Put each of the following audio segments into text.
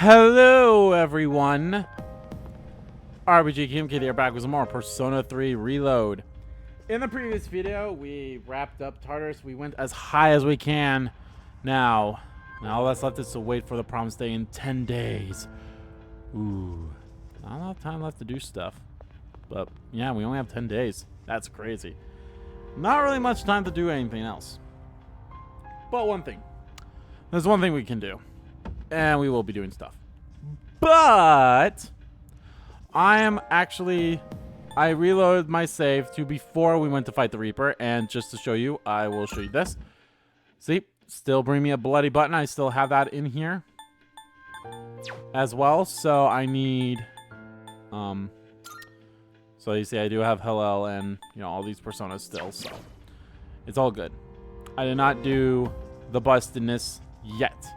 Hello everyone, RPG Kid here, back with some more Persona 3 Reload. In the previous video, we wrapped up Tartarus. We went as high as we can. Now all that's left is to wait for the promised day in 10 days. Ooh, not a lot of time left to do stuff. But yeah, we only have 10 days. That's crazy. Not really much time to do anything else. But there's one thing we can do. And we will be doing stuff. But I reloaded my save to before we went to fight the Reaper. And just to show you, I will show you this. See, still bring me a bloody button. I still have that in here as well. So I need, so you see I do have Hillel and, all these personas still. So it's all good. I did not do the bustedness yet.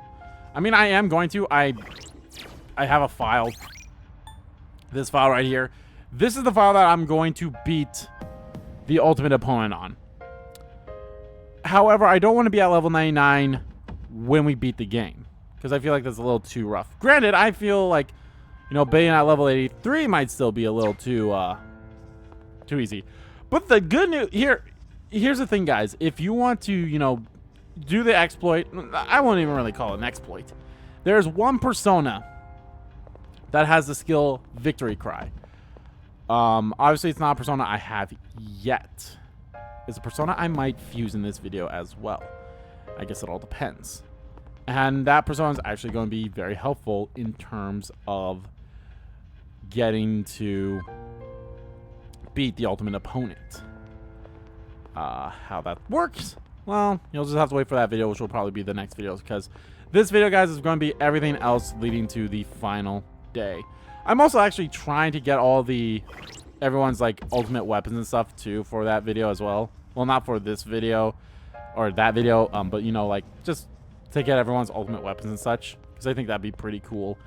I mean, I am going to. I have a file. This file right here. This is the file that I'm going to beat the ultimate opponent on. However, I don't want to be at level 99 when we beat the game, because I feel like that's a little too rough. Granted, I feel like, being at level 83 might still be a little too easy. But the good news here's the thing, guys. If you want to, do the exploit, I won't even really call it an exploit. There's one persona that has the skill Victory Cry. Obviously, it's not a persona I have yet. It's a persona I might fuse in this video as well. I guess it all depends. And that persona is actually going to be very helpful in terms of getting to beat the ultimate opponent. How that works? Well, you'll just have to wait for that video, which will probably be the next video, because this video, guys, is going to be everything else leading to the final day. I'm also actually trying to get all everyone's like ultimate weapons and stuff too for that video as well. Well, not for this video or that video, but like just to get everyone's ultimate weapons and such, because I think that'd be pretty cool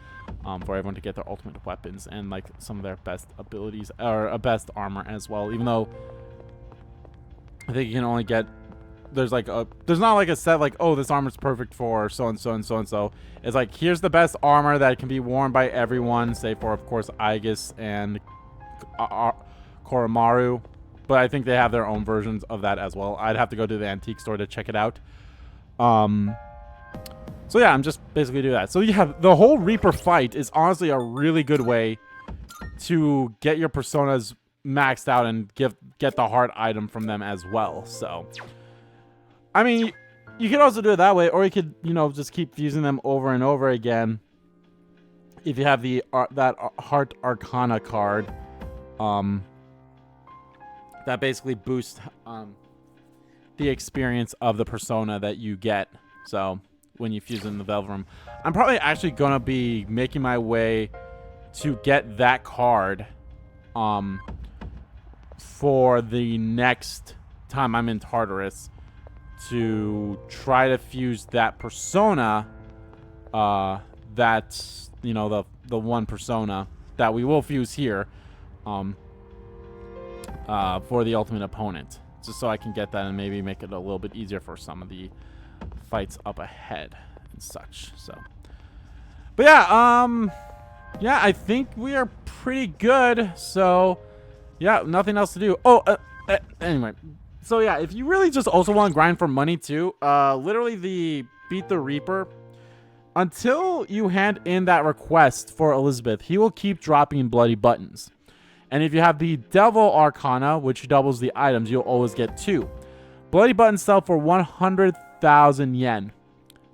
for everyone to get their ultimate weapons and like some of their best abilities or best armor as well. Even though I think you can only get, there's not like a set like, oh, this armor's perfect for so and so and so and so. It's like, here's the best armor that can be worn by everyone, save for, of course, Aegis and Koromaru. But I think they have their own versions of that as well. I'd have to go to the antique store to check it out. So yeah, I'm just basically doing that. So yeah, the whole Reaper fight is honestly a really good way to get your personas maxed out and get the heart item from them as well. So I mean, you could also do it that way, or you could, just keep using them over and over again. If you have that Heart Arcana card, that basically boosts the experience of the persona that you get. So when you fuse in the Velvet Room, I'm probably actually gonna be making my way to get that card, for the next time I'm in Tartarus, to try to fuse that persona, that's, the one persona that we will fuse here, for the ultimate opponent, just so I can get that and maybe make it a little bit easier for some of the fights up ahead and such. So, but yeah, I think we are pretty good. So yeah, nothing else to do. Anyway. So yeah, if you really just also want to grind for money too, literally the Beat the Reaper, until you hand in that request for Elizabeth, he will keep dropping bloody buttons. And if you have the Devil Arcana, which doubles the items, you'll always get 2. Bloody buttons sell for 100,000 yen.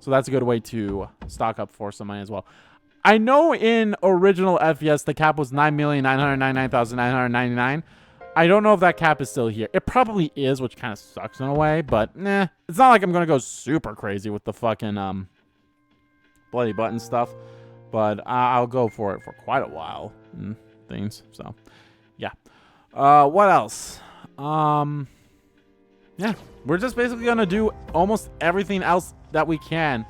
So that's a good way to stock up for some money as well. I know in original FPS, the cap was 9,999,999. I don't know if that cap is still here. It probably is, which kind of sucks in a way, but nah. It's not like I'm going to go super crazy with the fucking bloody button stuff, but I'll go for it for quite a while and things. So, yeah. What else? Yeah, we're just basically going to do almost everything else that we can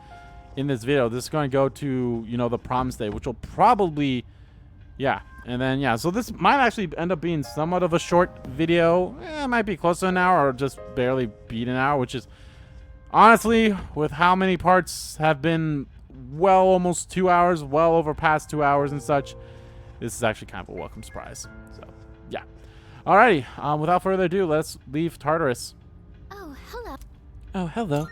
in this video. This is going to go to, the promised day, which will probably, yeah. And then, yeah, so this might actually end up being somewhat of a short video. It might be close to an hour or just barely beat an hour, which is honestly, with how many parts have been well almost 2 hours, well over past 2 hours and such. This is actually kind of a welcome surprise. So, yeah. Alrighty, without further ado, let's leave Tartarus. Oh, hello. Oh, hello.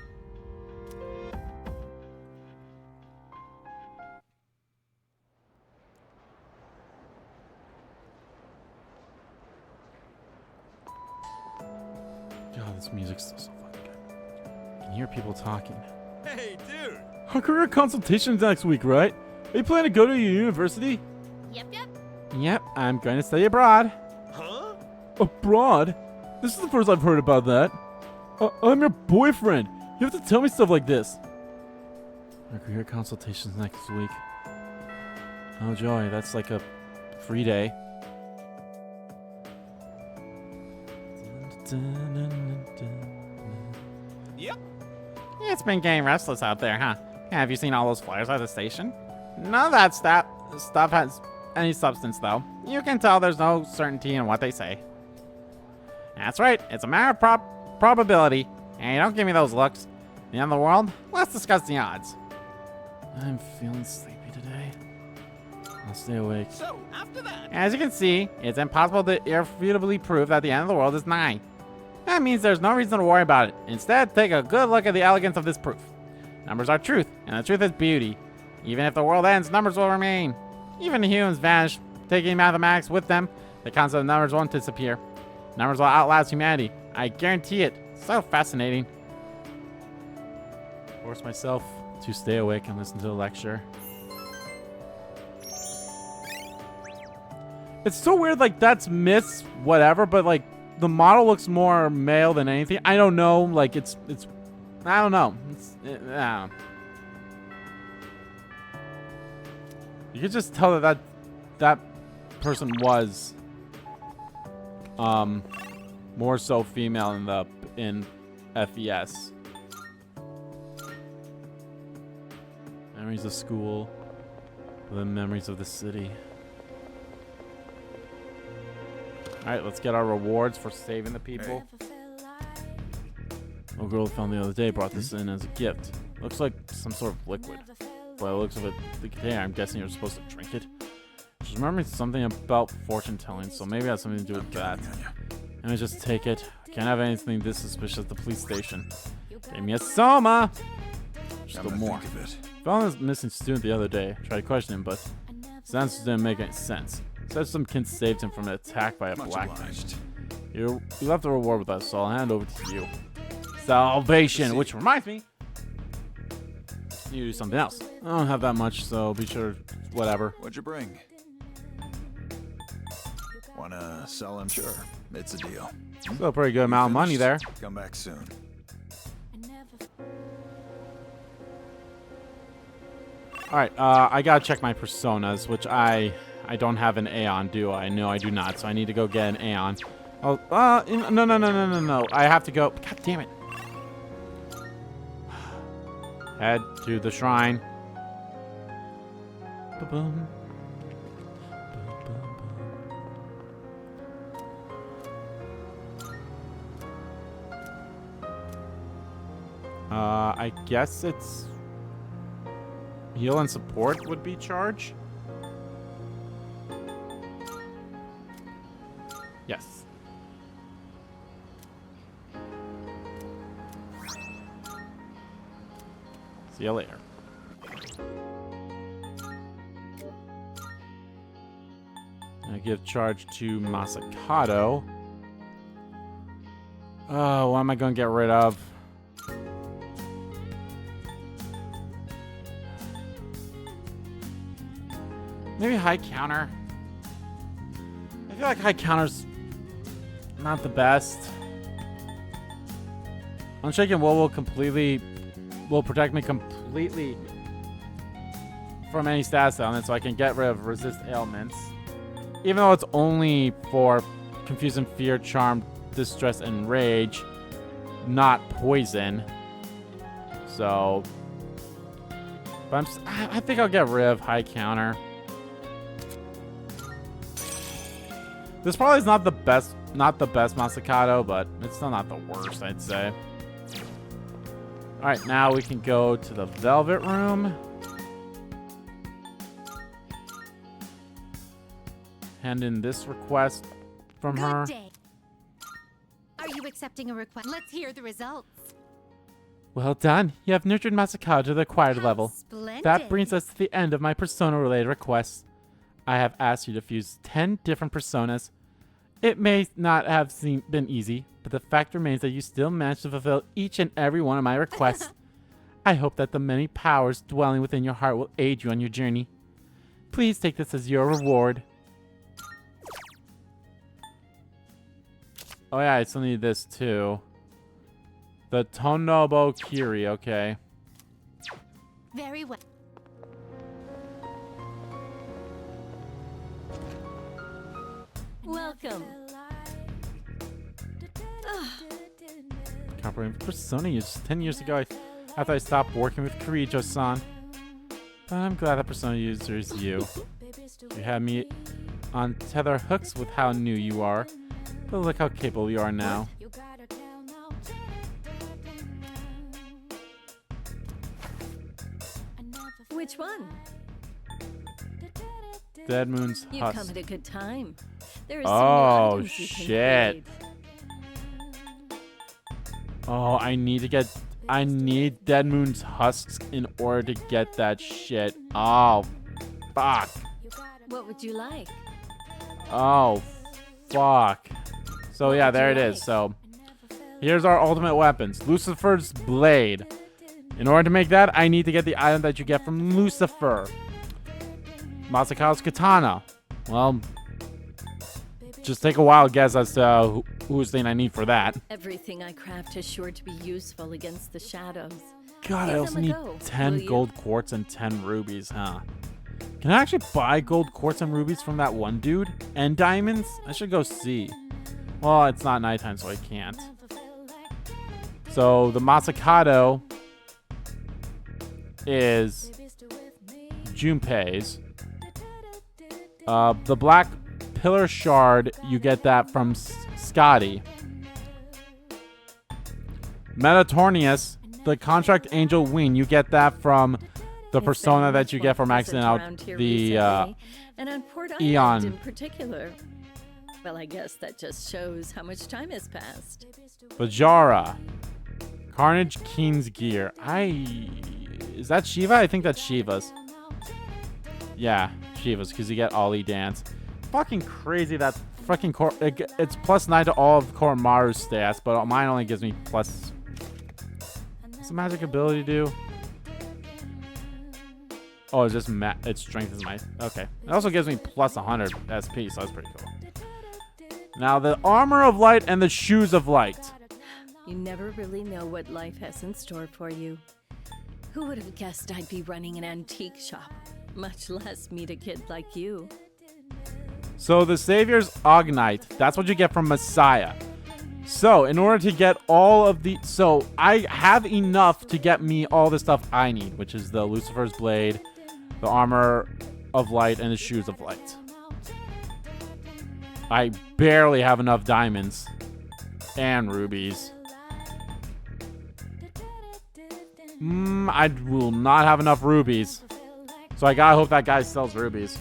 God, this music's still so fucking good. I can hear people talking. Hey, dude! Our career consultation's next week, right? Are you planning to go to your university? Yep. Yep, I'm going to study abroad. Huh? Abroad? This is the first I've heard about that. I'm your boyfriend. You have to tell me stuff like this. Our career consultation's next week. Oh, joy, that's like a free day. Yep. It's been getting restless out there, huh? Have you seen all those flyers at the station? None of that stuff has any substance, though. You can tell there's no certainty in what they say. That's right. It's a matter of probability. Hey, don't give me those looks. The end of the world? Let's discuss the odds. I'm feeling sleepy today. I'll stay awake. So, after that... As you can see, it's impossible to irrefutably prove that the end of the world is nigh. That means there's no reason to worry about it. Instead, take a good look at the elegance of this proof. Numbers are truth, and the truth is beauty. Even if the world ends, numbers will remain. Even the humans vanish, taking mathematics with them, the concept of numbers won't disappear. Numbers will outlast humanity. I guarantee it. So fascinating. Force myself to stay awake and listen to the lecture. It's so weird, like, that's Miss whatever, but, like, the model looks more male than anything. I don't know, like, it's I don't know. I don't know. You could just tell that person was more so female in FES. Memories of school, the memories of the city. Alright, let's get our rewards for saving the people. A girl found the other day brought this in as a gift. Looks like some sort of liquid. By the looks of it, the container, I'm guessing you're supposed to drink it. She's remembering something about fortune telling, so maybe it has something to do with that. Let me just take it. Can't have anything this suspicious at the police station. Gave me a soma! Just go more. Found this missing student the other day. Tried to question him, but his answers didn't make any sense. Said some kid saved him from an attack by a black man. You left the reward with us, so I'll hand it over to you. Salvation, which reminds me, you do something else. I don't have that much, so be sure, whatever. What'd you bring? Wanna sell him? Sure, it's a deal. Still a pretty good amount of money there. Come back soon. Alright, I gotta check my personas, which I don't have an Aeon, do I? No, I do not, so I need to go get an Aeon. Oh, no. I have to go. God damn it. Head to the shrine. Ba-boom. I guess it's heal and support would be charge. Yes. See you later. I give charge to Makoto. Oh, what am I going to get rid of? Maybe high counter. I feel like high counter's not the best. Unshaken Will will protect me completely from any status element, so I can get rid of resist ailments. Even though it's only for confuse and fear, charm, distress, and rage, not poison. So, but I think I'll get rid of high counter. This probably is not the best Makoto, but it's still not the worst, I'd say. Alright, now we can go to the Velvet Room. hand in this request from her. Good day. Are you accepting a request? Let's hear the results. Well done. You have nurtured Makoto to the acquired How level. Splendid. That brings us to the end of my persona-related requests. I have asked you to fuse 10 different personas. It may not have been easy, but the fact remains that you still managed to fulfill each and every one of my requests. I hope that the many powers dwelling within your heart will aid you on your journey. Please take this as your reward. Oh yeah, I still need this too. The Tonobo Kiri, okay. Very well. Welcome. Comprehensive persona use 10 years ago after I stopped working with Kirijo-san. But I'm glad that persona user is you. You had me on tether hooks with how new you are. But look how capable you are now. Which one? Dead Moon's You come Husk. at a good time. There are Oh, so many items you can shit. create. Oh, I need Dead Moon's husks in order to get that shit. Oh, fuck. What would you like? Oh, fuck. So yeah, would there you it is. like? So here's our ultimate weapons. Lucifer's Blade. In order to make that, I need to get the item that you get from Lucifer. Masaka's Katana. Well, just take a wild guess as to whose thing I need for that. Everything I craft is sure to be useful against the shadows. God, I Give also them a need go, 10 will you? gold quartz and 10 rubies, huh? Can I actually buy gold quartz and rubies from that one dude? And diamonds? I should go see. Well, it's not nighttime, so I can't. So, the Masakato is Junpei's. The Black Pillar Shard, you get that from Scotty. Metatornius, the Contract Angel Wing, you get that from the It's persona been that you get from much accident pleasant out around here the recently, and on Port Island Eon. in particular. Well, I guess that just shows how much time has passed. Bajara. Carnage King's Gear. Is that Shiva? I think that's Shiva's. Yeah, Shiva's, because you get Ollie Dance. Fucking crazy that fucking it's +9 to all of Koromaru's stats, but mine only gives me plus. What's the magic ability do? Oh, it's just it strengthens my. Okay. It also gives me plus 100 SP, so that's pretty cool. Now, the Armor of Light and the Shoes of Light. You never really know what life has in store for you. Who would have guessed I'd be running an antique shop, much less meet a kid like you? So the Savior's Ognite, that's what you get from Messiah. So in order to get all of the, so I have enough to get me all the stuff I need, which is the Lucifer's Blade, the Armor of Light, and the Shoes of Light. I barely have enough diamonds and rubies. I will not have enough rubies. So I gotta hope that guy sells rubies.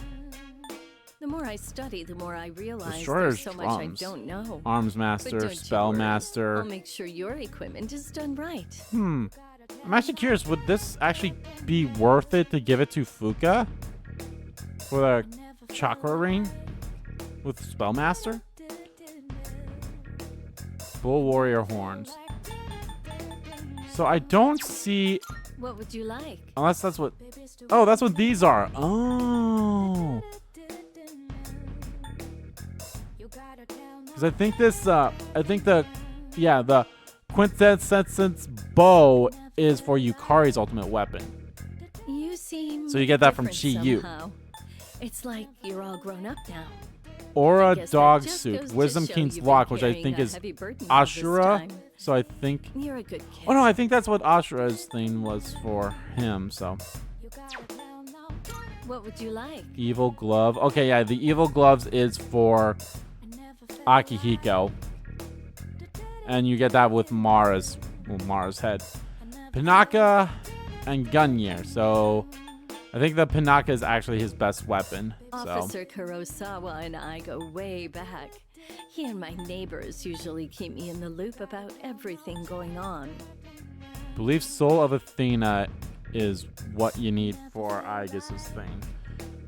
The more I study, the more I realize Destroyer's there's so much I drums. don't know. Arms But Master, don't you Spell worry. Master. I'll make sure your equipment is done right. I'm actually curious, would this actually be worth it to give it to Fuka? For the Chakra Ring? With Spellmaster? Bull Warrior Horns. So I don't see, What would you like? unless that's what, oh, that's what these are. Oh. Because I think this, the Quintessence Bow is for Yukari's ultimate weapon. You seem So you get that from different Chi Yu. somehow. It's like you're all grown up now. Aura Guess that Dog just Suit, goes to Wisdom show King's you've been Lock, which I carrying think a is heavy burden all this Ashura. time. So I think, You're a good kid. oh no, I think that's what Ashura's thing was for him. So What would you like? Evil Glove. Okay, yeah, the Evil Gloves is for Akihiko. And you get that with Mara's head. Pinaka and Gunyear. So I think the Pinaka is actually his best weapon. So Officer Kurosawa and I go way back. He and my neighbors usually keep me in the loop about everything going on. believe Soul of Athena is what you need for Aegis's thing.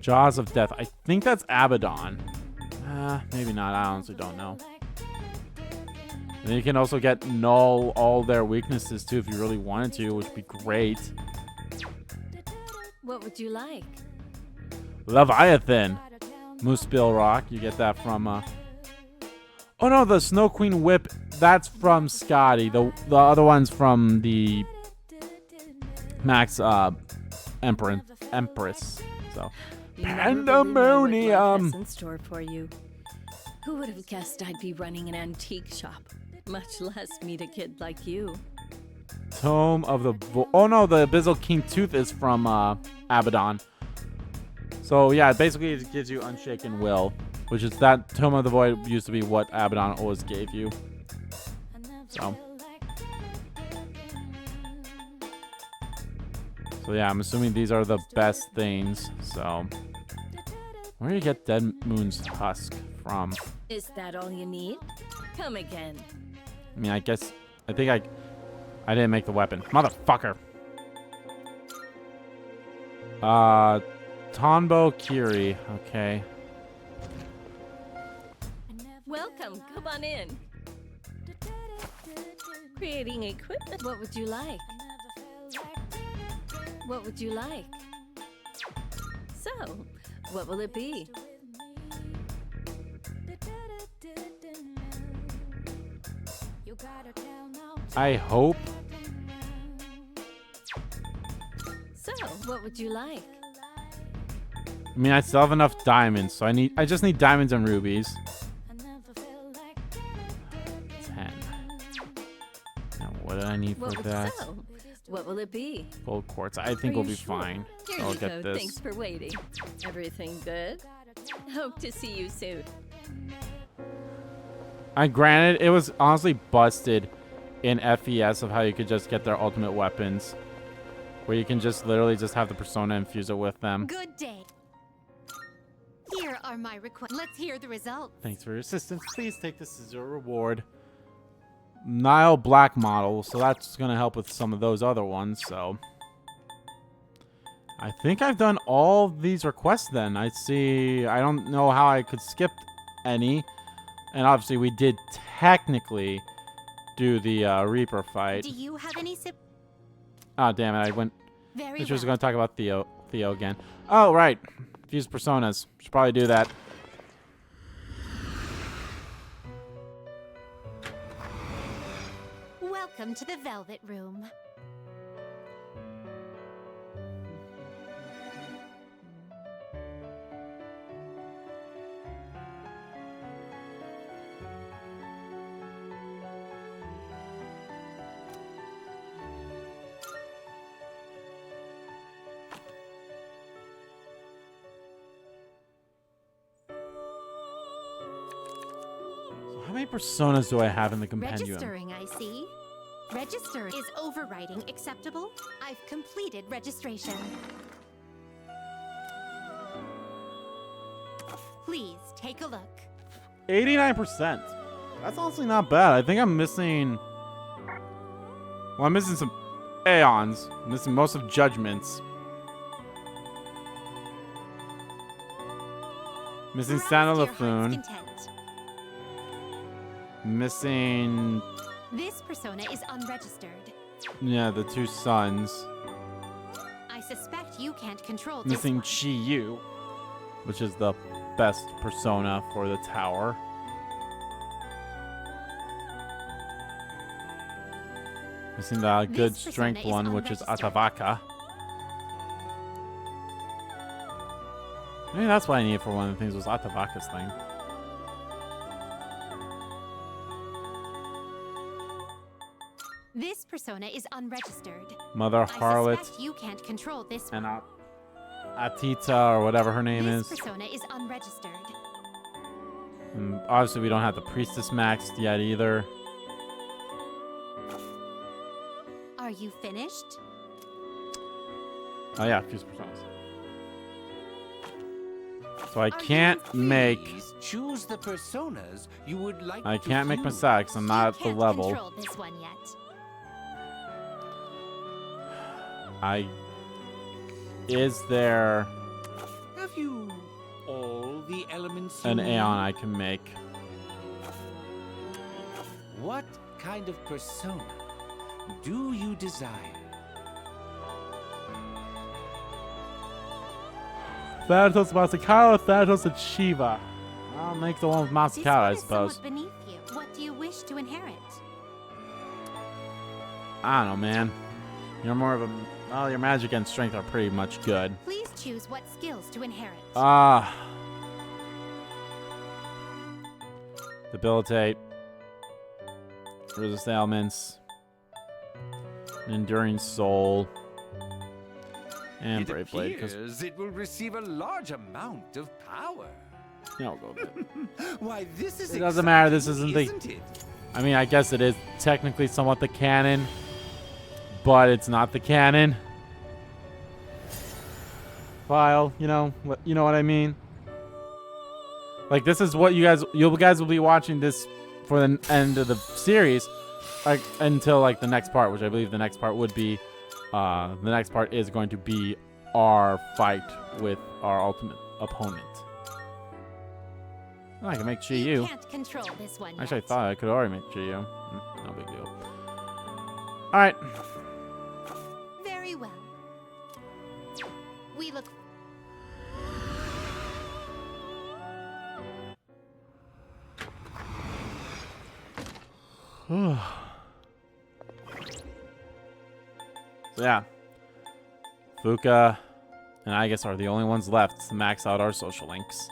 Jaws of Death. I think that's Abaddon. Maybe not. I honestly don't know. And then you can also get null all their weaknesses too if you really wanted to, which would be great. What would you like? Leviathan. Moosebill Rock. You get that from oh no, the Snow Queen Whip, that's from Scotty. The other one's from the Max Empress. So You never really know what life Pandemonium. has in store for you. Who would have guessed I'd be running an antique shop? Much less meet a kid like you. Tome of the oh no, the Abyssal King Tooth is from Abaddon. So yeah, basically it gives you Unshaken Will, which is that Tome of the Void used to be what Abaddon always gave you. So yeah, I'm assuming these are the best things. So where do you get Dead Moon's Husk from? Is that all you need? Come again. I mean, I think I didn't make the weapon. Motherfucker. Tonbo Kiri. Okay. Welcome, come on in. Creating equipment. What would you like? What would you like? So, what will it be? I hope. So, what would you like? I mean, I still have enough diamonds, so I just need diamonds and rubies. 10. Now, what do I need for that? So, what will it be? Gold quartz. I think Are we'll you be sure? fine. Here I'll you get go. this. Thanks for waiting. Everything good? Hope to see you soon. Granted, it was honestly busted in FES of how you could just get their ultimate weapons, where you can just literally just have the persona infuse it with them. Good day. Here are my requests. Let's hear the results. Thanks for your assistance. Please take this as your reward. Nile Black model, so that's gonna help with some of those other ones. So I think I've done all these requests. Then I don't know how I could skip any, and obviously we did technically do the Reaper fight. Do you have any sip? Oh damn it! I went. Very Which was well. going to talk about Theo again. Oh right, fuse personas. Should probably do that. Welcome to the Velvet Room. How many personas do I have in the compendium? Registering, I see. Register. Is overwriting acceptable? I've completed registration. Please take a look. 89%. That's honestly not bad. I think I'm missing. Well, I'm missing some Aeons. I'm missing most of Judgments. Missing Rise Santa to your heart's Lafune. content. Missing. This persona is unregistered. Yeah, the two sons. I suspect you can't control this Missing one. Chi-Yu, which is the best persona for the tower. Missing the good This persona strength is one, which is unregistered. Atavaka. Maybe that's what I needed for one of the things was Atavaka's thing. This persona is unregistered. Mother I Harlot suspect you can't control this and one. Atita or whatever her name This is. persona is unregistered. And obviously we don't have the priestess maxed yet either. Are you finished? Oh yeah, fuse personas. So I can't make. Please choose the personas you would like I to can't make fuse. Messiah because I'm not at the Can't level. control this one yet. Is there Have you all the elements an you need? Aeon I can make? What kind of persona do you desire? Thanatos, Masakara, Thanatos, and Shiva. I'll make the one with This Masakara, I one is suppose. somewhat beneath you. What do you wish to inherit? I don't know, man. You're more of a. Well, your magic and strength are pretty much good. Please choose what skills to inherit. Debilitate. Resist ailments. Enduring soul. And It Brave Blade. Because appears it will receive a large amount of power. I'll go with it. Why, this is It doesn't matter, this exciting, isn't the- isn't it? I mean, I guess it is technically somewhat the canon, but it's not the canon. File, you know what I mean? Like, this is what you guys will be watching this for the end of the series, like until like the next part, which I believe the next part would be. The next part is going to be our fight with our ultimate opponent. Oh, I can make You Chi-Yu. can't control this one Actually, I yet. thought I could already make Chi-Yu. No big deal. All right. Very well. We look. So yeah, Fuka and I guess are the only ones left to max out our social links.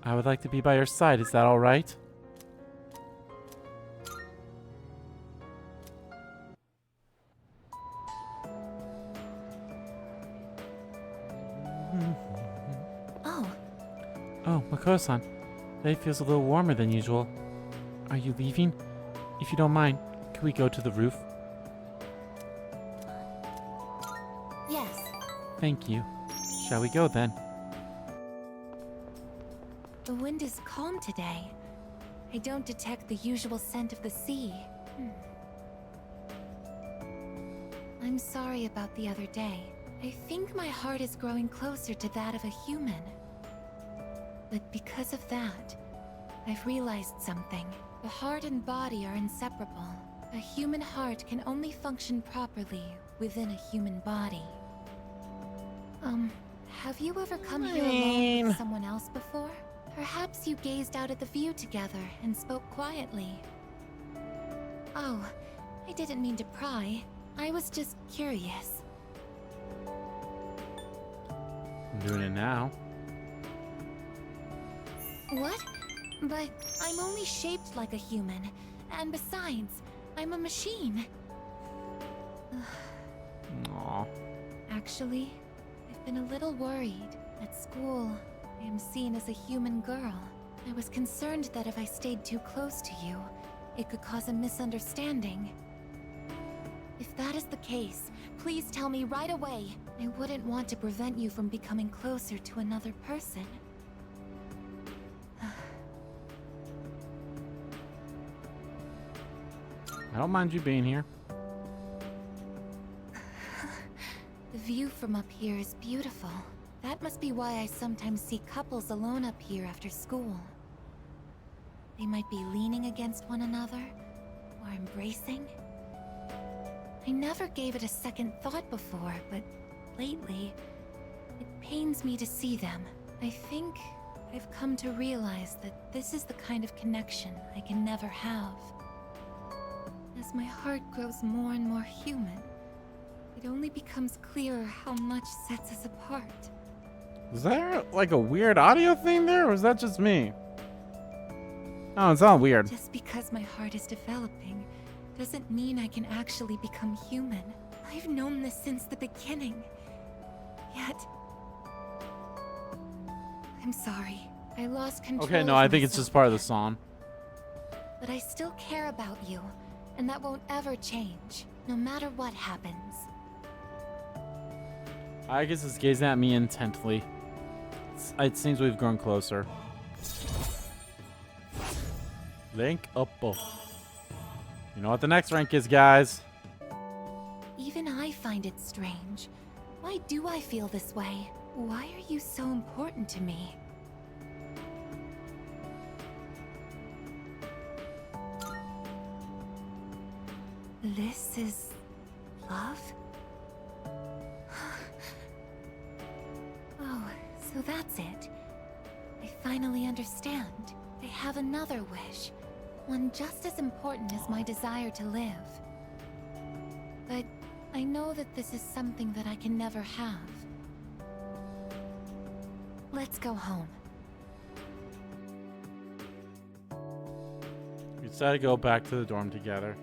I would like to be by your side. Is that all right? Oh, Oh, Makoto-san. Today feels a little warmer than usual. Are you leaving? If you don't mind, could we go to the roof? yes. Thank you. Shall we go then? The wind is calm today. I don't detect the usual scent of the sea. I'm sorry about the other day. I think my heart is growing closer to that of a human. But because of that, I've realized something. The heart and body are inseparable. A human heart can only function properly within a human body. Have you ever come here alone with someone else before? Perhaps you gazed out at the view together and spoke quietly. Oh, I didn't mean to pry. I was just curious. I'm doing it now. What? But I'm only shaped like a human. And besides, I'm a machine. Aw. Actually, I've been a little worried. At school, I am seen as a human girl. I was concerned that if I stayed too close to you, it could cause a misunderstanding. If that is the case, please tell me right away. I wouldn't want to prevent you from becoming closer to another person. I don't mind you being here. The view from up here is beautiful. That must be why I sometimes see couples alone up here after school. They might be leaning against one another, or embracing. I never gave it a second thought before, but lately, it pains me to see them. I think I've come to realize that this is the kind of connection I can never have. As my heart grows more and more human, it only becomes clearer how much sets us apart. Was there like a weird audio thing there, or was that just me? Oh, it's all weird. Just because my heart is developing doesn't mean I can actually become human. I've known this since the beginning. Yet, I'm sorry. I lost control. Okay, no, of I think it's myself just part of the again. song. But I still care about you, and that won't ever change. no matter what happens. Agus is gazing at me intently. It seems we've grown closer. Link up. You know what the next rank is, guys. Even I find it strange. Why do I feel this way? Why are you so important to me? This is love? Oh, so that's it. I finally understand. I have another wish. One just as important as my desire to live. But I know that this is something that I can never have. Let's go home. We decided to go back to the dorm together.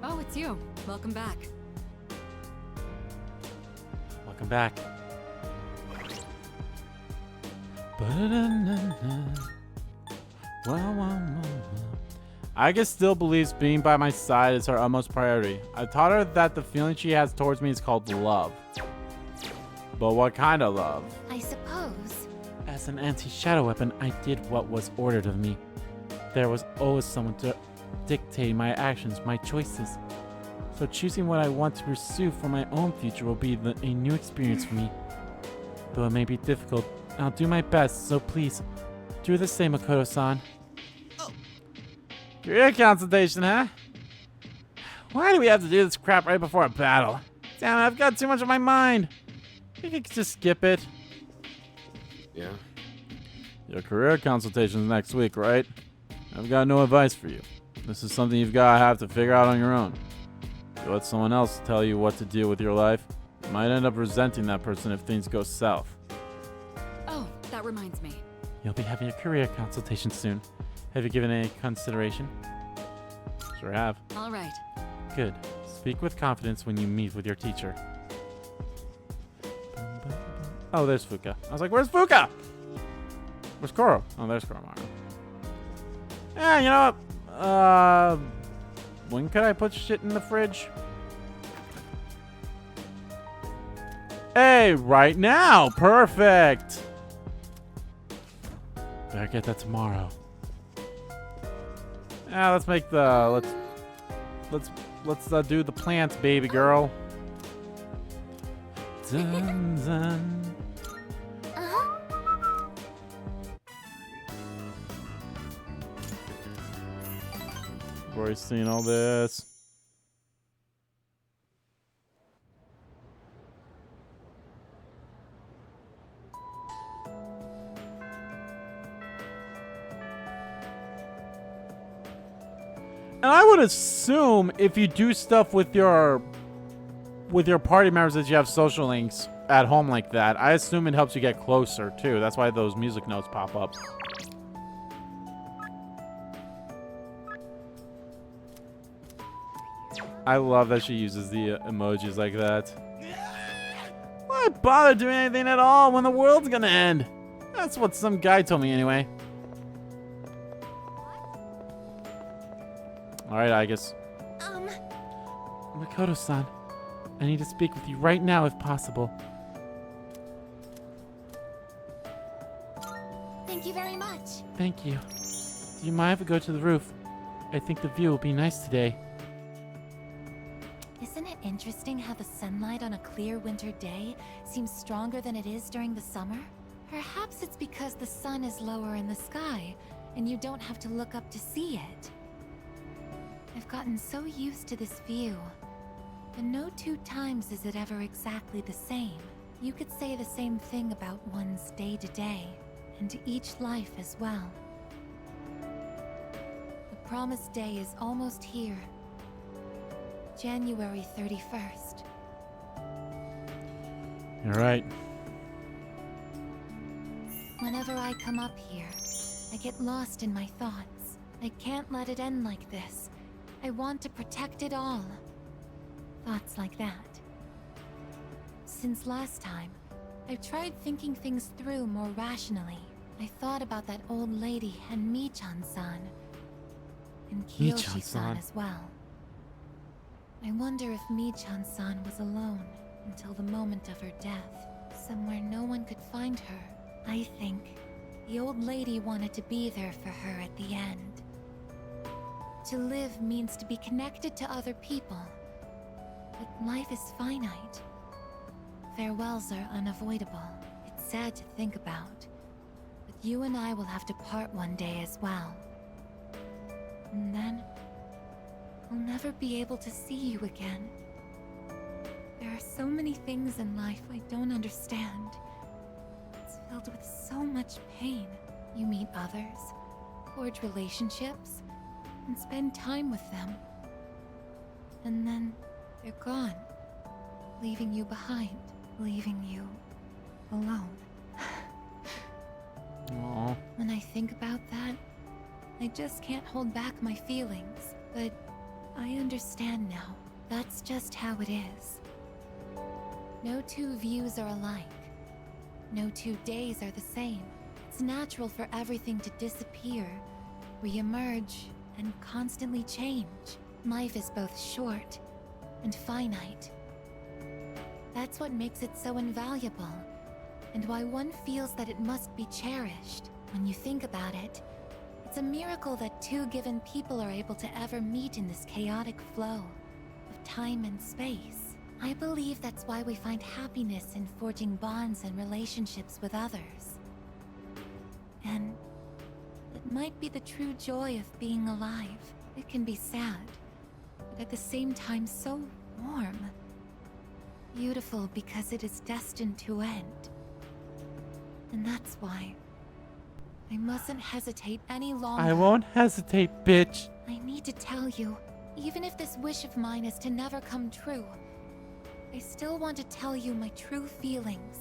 Oh, it's you. Welcome back. Welcome back. Agus still believes being by my side is her utmost priority. I taught her that the feeling she has towards me is called love. But what kind of love? I suppose. As an anti-shadow weapon, I did what was ordered of me. There was always someone to dictate my actions, my choices. So choosing what I want to pursue for my own future will be a new experience for me. Though it may be difficult, I'll do my best, so please, do the same, Makoto-san. Career consultation, huh? Why do we have to do this crap right before a battle? Damn it, I've got too much on my mind. You could just skip it. Yeah? Your career consultation's next week, right? I've got no advice for you. This is something you've got to have to figure out on your own. If you let someone else tell you what to do with your life, you might end up resenting that person if things go south. Oh, that reminds me. You'll be having a career consultation soon. Have you given any consideration? Sure have. All right. Good. Speak with confidence when you meet with your teacher. Oh, there's Fuka. I was like, where's Fuka? Where's Koro? Oh, there's Koromaru. Yeah, you know what? When could I put shit in the fridge? Hey, right now. Perfect. Better get that tomorrow. Yeah, let's make the let's do the plants, baby girl. Dun, dun. I've already seen all this. And I would assume if you do stuff with your party members that you have social links at home like that, I assume it helps you get closer too. That's why those music notes pop up. I love that she uses the emojis like that. Why bother doing anything at all when the world's gonna end? That's what some guy told me anyway. Alright, I guess. Makoto-san, I need to speak with you right now if possible. Thank you very much. Thank you. Do you mind if I go to the roof? I think the view will be nice today. Isn't it interesting how the sunlight on a clear winter day seems stronger than it is during the summer? Perhaps it's because the sun is lower in the sky, and you don't have to look up to see it. I've gotten so used to this view, but no two times is it ever exactly the same. You could say the same thing about one's day-to-day, and each life as well. The promised day is almost here. January 31st. You're right. Whenever I come up here, I get lost in my thoughts. I can't let it end like this. I want to protect it all. Thoughts like that. Since last time, I've tried thinking things through more rationally. I thought about that old lady and Michan-san. And Michan-san. Kiyoshi-san as well. I wonder if Michan-san was alone until the moment of her death, somewhere no one could find her. I think the old lady wanted to be there for her at the end. To live means to be connected to other people, but life is finite. Farewells are unavoidable. It's sad to think about, but you and I will have to part one day as well. And then I'll never be able to see you again. There are so many things in life I don't understand. It's filled with so much pain. You meet others, forge relationships, and spend time with them. And then they're gone, leaving you behind, leaving you alone. Aw. When I think about that, I just can't hold back my feelings. But I understand now. That's just how it is. No two views are alike. No 2 days are the same. It's natural for everything to disappear, re-emerge, and constantly change. Life is both short and finite. That's what makes it so invaluable, and why one feels that it must be cherished. When you think about it, it's a miracle that 2 given people are able to ever meet in this chaotic flow of time and space. I believe that's why we find happiness in forging bonds and relationships with others. And it might be the true joy of being alive. It can be sad, but at the same time so warm. Beautiful because it is destined to end. And that's why I mustn't hesitate any longer. I won't hesitate, bitch. I need to tell you, even if this wish of mine is to never come true, I still want to tell you my true feelings.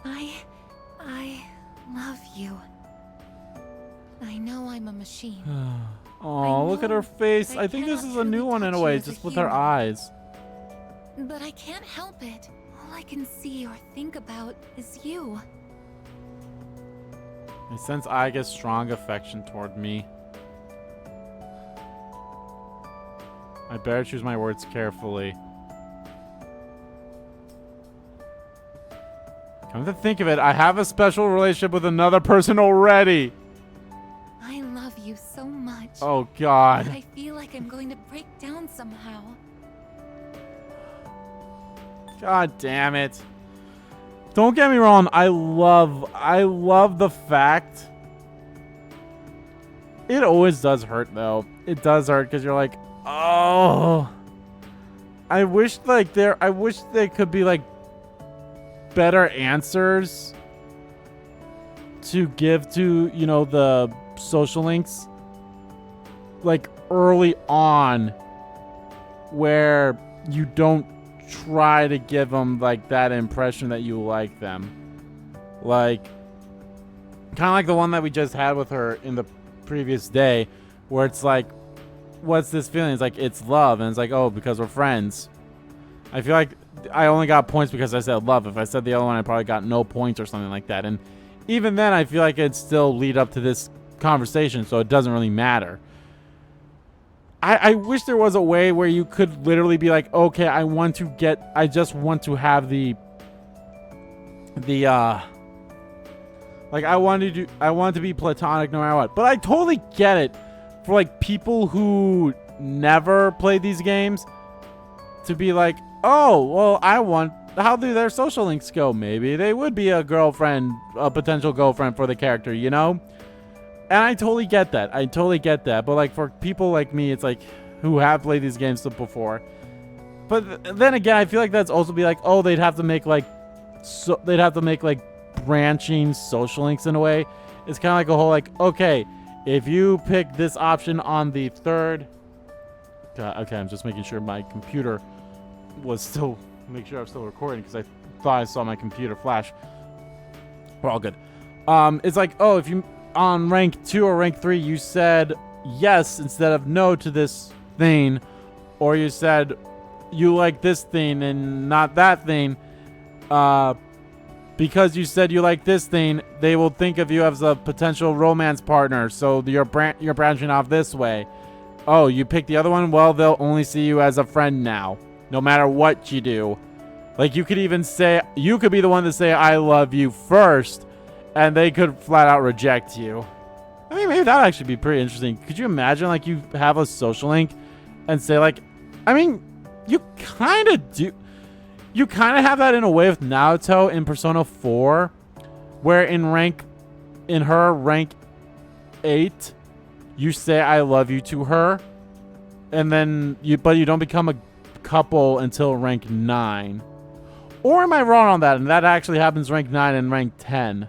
I love you. I know I'm a machine. Oh, look at her face. I I think this cannot is a new truly one in touch a you way, as a just with her human. eyes. But I can't help it. All I can see or think about is you. I sense Aiga's strong affection toward me. I better choose my words carefully. Come to think of it, I have a special relationship with another person already. I love you so much. Oh But God. I feel like I'm going to break down somehow. God damn it. Don't get me wrong, I love the fact. It always does hurt though. It does hurt because you're like, oh. I wish they could be like better answers to give to, you know, the social links like early on, where you don't try to give them like that impression that you like them, like kind of like the one that we just had with her in the previous day, where it's like, what's this feeling? It's like, it's love, and it's like, oh, because we're friends. I feel like I only got points because I said love. If I said the other one, I probably got no points or something like that. And even then, I feel like it'd still lead up to this conversation, so it doesn't really matter. I wish there was a way where you could literally be like, okay, I just want to have like I want to be platonic no matter what. But I totally get it for like people who never play these games to be like, oh, well, how do their social links go? Maybe they would be a potential girlfriend for the character, you know? And I totally get that. But like for people like me, it's like who have played these games before. But then again, I feel like that's also be like, oh, they'd have to make like branching social links in a way. It's kind of like a whole like, okay, if you pick this option on the third. Okay, I'm just making sure my computer was still, make sure I'm still recording because I thought I saw my computer flash. We're all good. It's like, oh, if you on rank 2 or rank 3 you said yes instead of no to this thing, or you said you like this thing and not that thing, because you said you like this thing, they will think of you as a potential romance partner. So you're branching off this way. Oh, you picked the other one? Well, they'll only see you as a friend now, no matter what you do. Like, you could even say, you could be the one to say, I love you first, and they could flat out reject you. I mean, maybe that'd actually be pretty interesting. Could you imagine, like, you have a social link and say, like, I mean, you kind of do. You kind of have that in a way with Naruto in Persona 4, where in her rank 8, you say I love you to her, and then but you don't become a couple until rank 9. Or am I wrong on that? And that actually happens rank 9 and rank 10.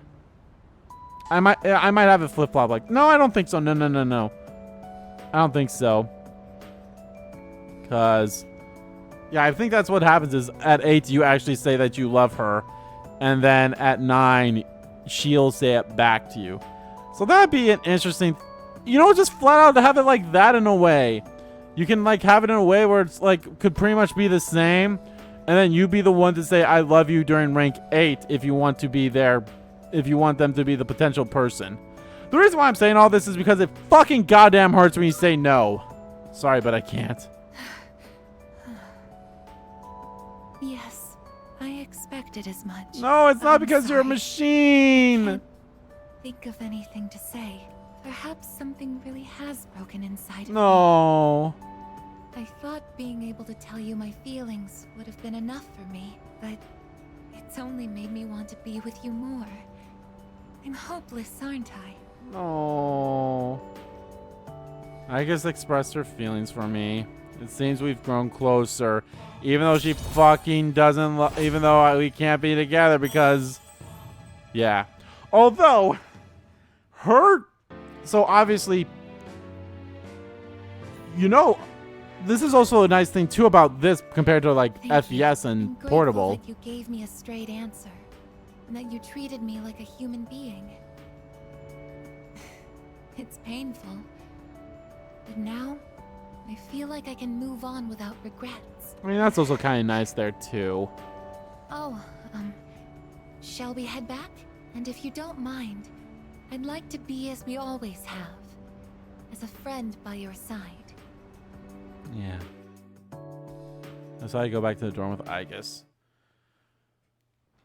I might have it flip flop. Like, no, I don't think so. No. I don't think so. Cause, yeah, I think that's what happens. Is at 8 you actually say that you love her, and then at 9 she'll say it back to you. So that'd be an interesting. Just flat out to have it like that in a way. You can like have it in a way where it's like could pretty much be the same. And then you be the one to say, I love you during rank 8 if you want to be there, if you want them to be the potential person. The reason why I'm saying all this is because it fucking goddamn hurts when you say no. Sorry, but I can't. Yes, I expected as much. No, it's not I'm because you're a sorry. machine. Can't think of anything to say. Perhaps something really has broken inside of me. No. I thought being able to tell you my feelings would have been enough for me, but it's only made me want to be with you more. I'm hopeless, aren't I? No. I just expressed her feelings for me. It seems we've grown closer, even though she fucking doesn't. Even though we can't be together because, yeah. Although, so obviously, this is also a nice thing too about this compared to like Thank you. FPS I'm and grateful Portable. that you gave me a straight answer, and that you treated me like a human being. It's painful, but now I feel like I can move on without regrets. I mean, that's also kind of nice there too. Oh, shall we head back? And if you don't mind, I'd like to be as we always have, as a friend by your side. Yeah. That's how I go back to the dorm with Aegis.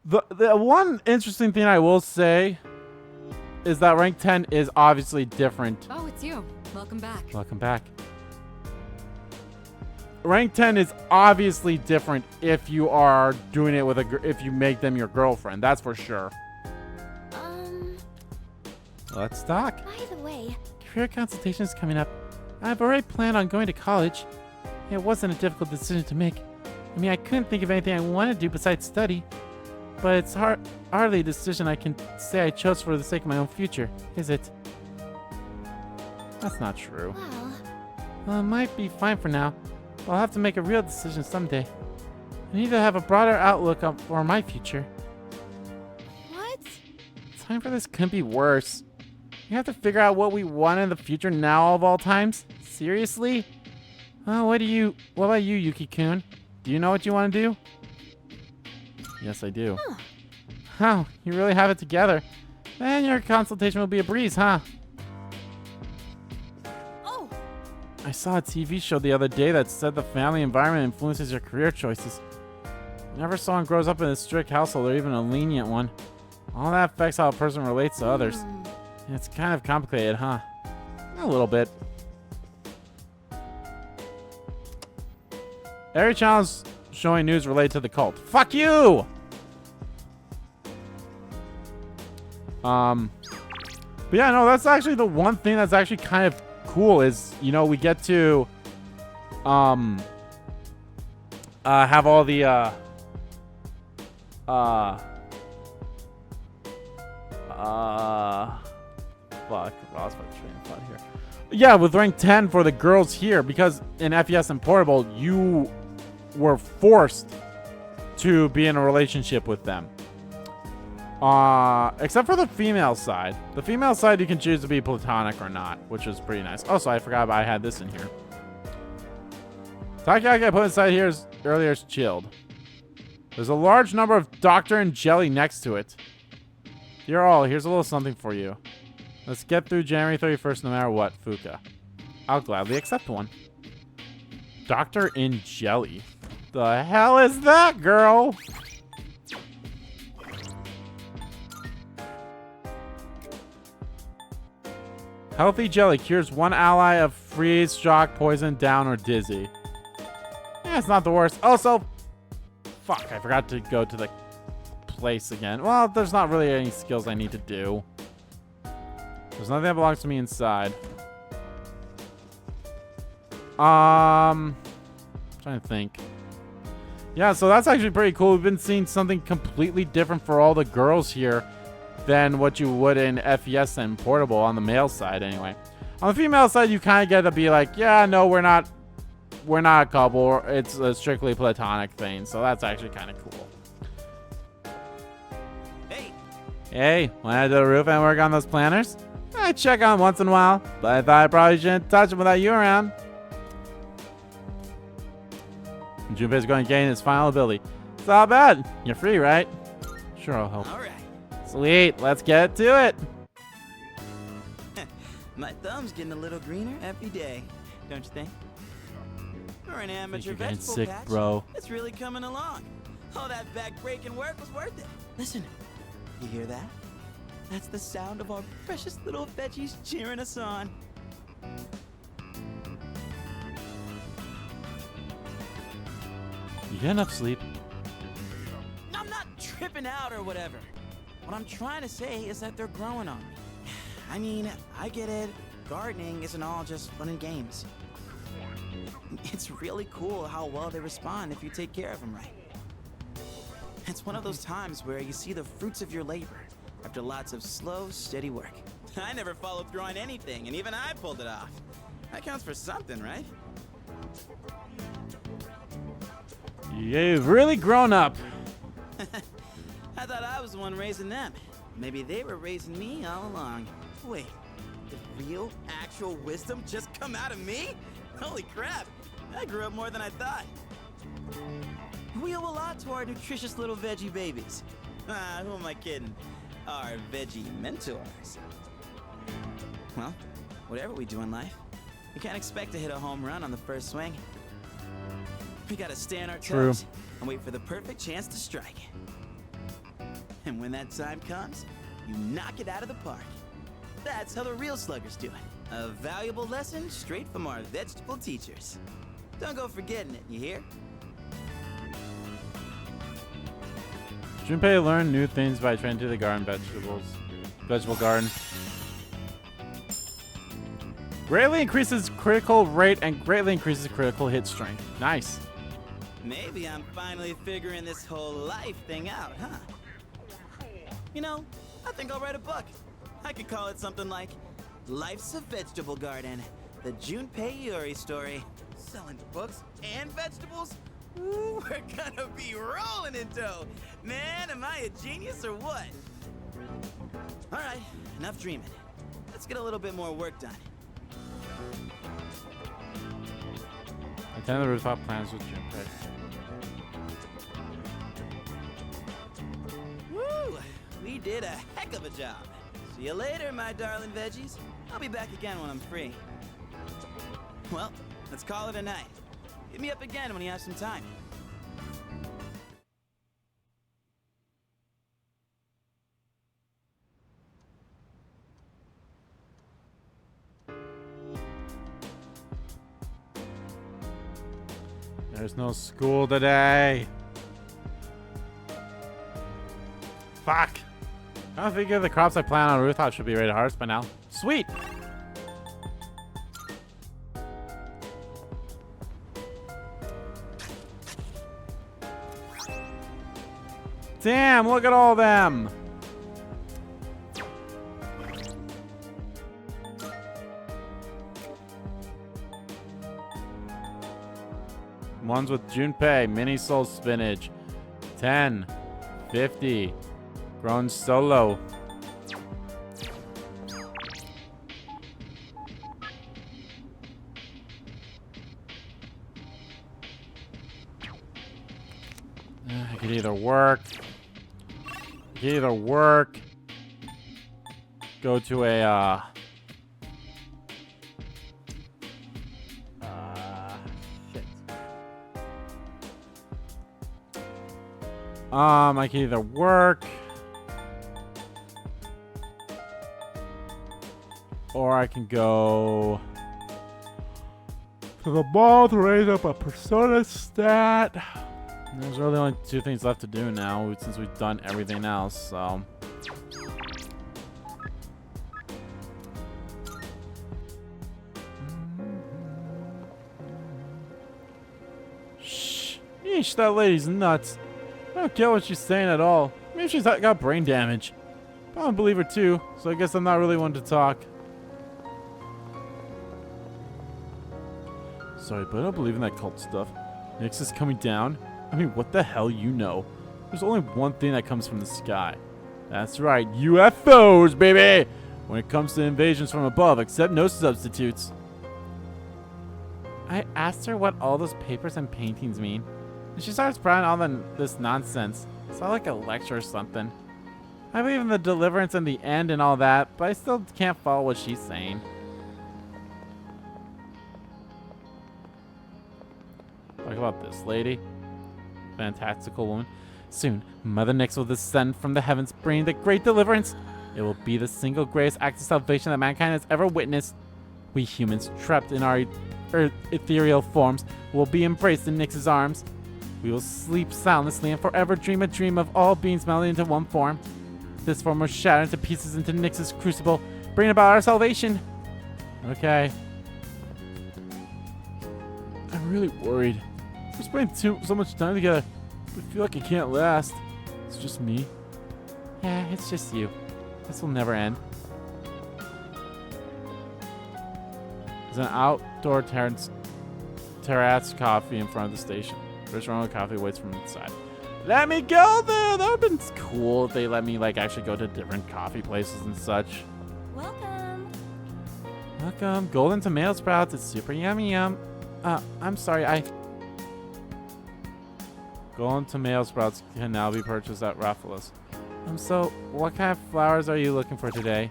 The one interesting thing I will say is that rank 10 is obviously different. Oh, it's you. Welcome back. Welcome back. Rank 10 is obviously different if you are doing it with if you make them your girlfriend. That's for sure. Let's talk. By the way, Career consultation is coming up. I've already planned on going to college. It wasn't a difficult decision to make. I mean, I couldn't think of anything I want to do besides study. But it's hardly a decision I can say I chose for the sake of my own future, is it? That's not true. well, It might be fine for now, but I'll have to make a real decision someday. I need to have a broader outlook for my future. what? Time for this couldn't be worse. We have to figure out what we want in the future now of all times? Seriously? What about you, Yuki-kun? Do you know what you want to do? Yes, I do. Oh, you really have it together. Then your consultation will be a breeze, huh? Oh, I saw a TV show the other day that said the family environment influences your career choices. Never someone grows up in a strict household or even a lenient one. All that affects how a person relates to others. It's kind of complicated, huh? A little bit. Every channel's showing news related to the cult. Fuck you! But yeah, no, that's actually the one thing that's actually kind of cool is, we get to, have all the, fuck, I lost my train of thought here. Yeah, with rank 10 for the girls here, because in FES and Portable, you were forced to be in a relationship with them. Except for the female side. The female side, you can choose to be platonic or not, which is pretty nice. Also, I forgot I had this in here. Takoyaki I put inside here earlier is chilled. There's a large number of Doctor and Jelly next to it. Dear all, here's a little something for you. Let's get through January 31st no matter what, Fuka. I'll gladly accept one. Doctor in Jelly. The hell is that, girl? Healthy Jelly cures one ally of freeze, shock, poison, down, or dizzy. Yeah, it's not the worst. Also, fuck, I forgot to go to the place again. Well, there's not really any skills I need to do. There's nothing that belongs to me inside. Trying to think. Yeah, so that's actually pretty cool. We've been seeing something completely different for all the girls here than what you would in FES and Portable on the male side anyway. On the female side, you kind of get to be like, yeah, no, we're not a couple. It's a strictly platonic thing. So that's actually kind of cool. Hey, want to head to the roof and work on those planners? I check on once in a while, but I thought I probably shouldn't touch them without you around. Junpei's going to gain his final ability. It's not bad. You're free, right? Sure, I'll help. All right. Sweet, let's get to it. My thumb's getting a little greener every day, don't you think? For an amateur you're getting vegetable sick, patch, bro. it's really coming along. All that back-breaking work was worth it. Listen, you hear that? That's the sound of our precious little veggies cheering us on. You get enough sleep? I'm not tripping out or whatever. What I'm trying to say is that they're growing on me. I mean, I get it. Gardening isn't all just fun and games. It's really cool how well they respond if you take care of them right. It's one of those times where you see the fruits of your labor after lots of slow, steady work. I never followed through on anything, and even I pulled it off. That counts for something, right? You've really grown up. I thought I was the one raising them. Maybe they were raising me all along. Wait, the real, actual wisdom just come out of me? Holy crap, I grew up more than I thought. We owe a lot to our nutritious little veggie babies. Who am I kidding? Our veggie mentors. Well, whatever we do in life, we can't expect to hit a home run on the first swing. We gotta stay on our toes and wait for the perfect chance to strike. And when that time comes, you knock it out of the park. That's how the real sluggers do it. A valuable lesson straight from our vegetable teachers. Don't go forgetting it, you hear? Junpei learned new things by tending to the vegetable garden. Greatly increases critical rate and greatly increases critical hit strength. Nice. Maybe I'm finally figuring this whole life thing out, huh? You know, I think I'll write a book. I could call it something like Life's a Vegetable Garden, the Junpei Iori story. Selling books and vegetables? Ooh, we're gonna be rolling in dough. Man, am I a genius or what? All right, enough dreaming. Let's get a little bit more work done. Attend the rooftop plans with Junpei. Woo! We did a heck of a job. See you later, my darling veggies. I'll be back again when I'm free. Well, let's call it a night. Hit me up again when you have some time. There's no school today. Fuck. I figure the crops I plant on a rooftop should be ready to harvest by now. Sweet. Damn, look at all them. Ones with Junpei, mini soul spinach. 10, 50. Grown solo. I could either work. Go to a, shit. I can either work. Or I can go to the mall to raise up a persona stat. There's really only 2 things left to do now since we've done everything else, so. Shh. Yeesh, that lady's nuts. I don't get what she's saying at all. Maybe she's got brain damage. I don't believe her too, so I guess I'm not really one to talk. Sorry, but I don't believe in that cult stuff. Nyx is coming down? I mean, what the hell you know? There's only one thing that comes from the sky. That's right, UFOs, baby! When it comes to invasions from above, accept no substitutes. I asked her what all those papers and paintings mean, and she starts sprouting all this nonsense. It's not like a lecture or something. I believe in the deliverance and the end and all that, but I still can't follow what she's saying. Talk about this lady. Fantastical woman. Soon, Mother Nyx will descend from the heavens, bringing the great deliverance. It will be the single greatest act of salvation that mankind has ever witnessed. We humans, trapped in our ethereal forms, will be embraced in Nyx's arms. We will sleep soundlessly and forever dream a dream of all beings melded into one form. This form will shatter into pieces into Nyx's crucible, bringing about our salvation. Okay. I'm really worried. We're spending so much time together. I feel like it can't last. It's just me. Yeah, it's just you. This will never end. There's an outdoor terrace coffee in front of the station. First round of coffee waits from inside. Let me go there! That would've been cool if they let me like actually go to different coffee places and such. Welcome. Welcome. Golden tomato sprouts. It's super yummy yum. I'm sorry, Golden tomato sprouts can now be purchased at Raffles. So what kind of flowers are you looking for today?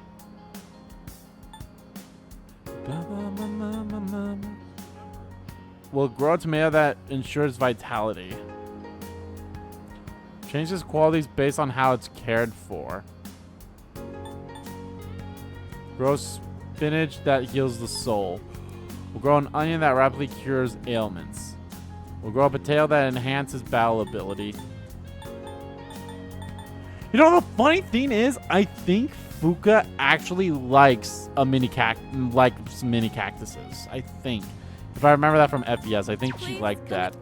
Will grow a tomato that ensures vitality. Changes qualities based on how it's cared for. Grow spinach that heals the soul. Will grow an onion that rapidly cures ailments. We'll grow a potato that enhances battle ability. You know, the funny thing is, I think Fuka actually likes some mini cactuses. I think. If I remember that from FES, I think she liked that.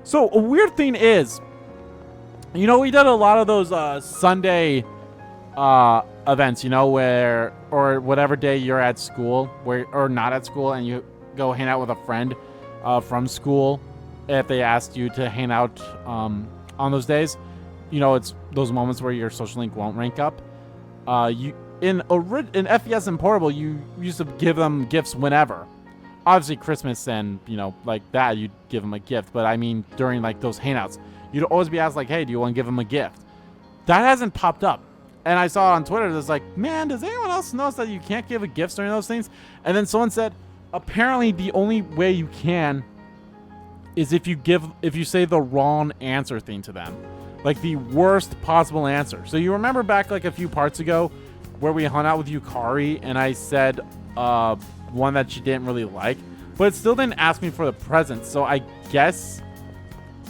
So, a weird thing is, you know, we did a lot of those Sunday events, you know, or whatever day you're at school, or not at school, and you go hang out with a friend from school. If they asked you to hang out on those days, you know, it's those moments where your social link won't rank up. In FES and Portable, you used to give them gifts whenever. Obviously, Christmas and, you know, like that, you'd give them a gift. But I mean, during like those hangouts, you'd always be asked like, hey, do you want to give them a gift? That hasn't popped up. And I saw it on Twitter. It's like, man, does anyone else notice that you can't give a gift during those things? And then someone said, apparently the only way you can is if you say the wrong answer thing to them. Like the worst possible answer. So you remember back like a few parts ago where we hung out with Yukari and I said one that she didn't really like, but it still didn't ask me for the present. So I guess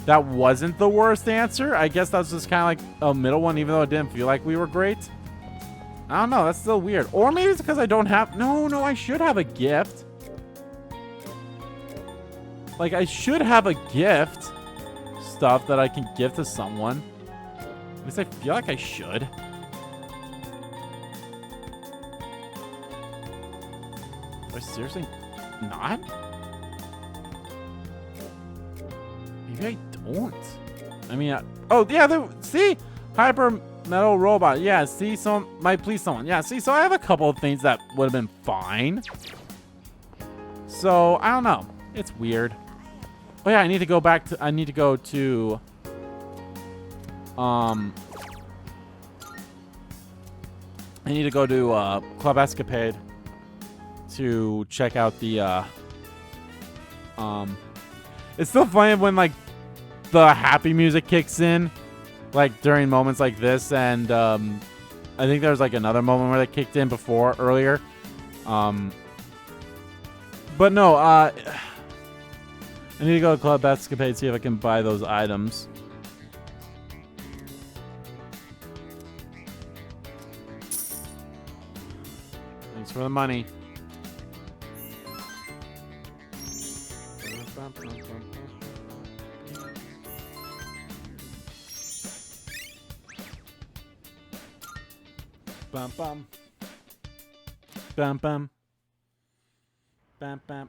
that wasn't the worst answer. I guess that was just kind of like a middle one, even though it didn't feel like we were great. I don't know. That's still weird. Or maybe it's because I don't have... No, I should have a gift. Like, I should have a gift stuff that I can give to someone. At least I feel like I should. Do I seriously not? Maybe I don't. I mean, oh, yeah, see? Hyper Metal Robot. Yeah, see, someone might please someone. Yeah, see, so I have a couple of things that would have been fine. So, I don't know. It's weird. Oh, yeah, I need to go to I need to go to Club Escapade to check out the it's still funny when like the happy music kicks in, like during moments like this, and I think there was like another moment where that kicked in before earlier. But no, I need to go to Club Escapade, see if I can buy those items. Thanks for the money. Bum bum. Bum bum. Bam bam.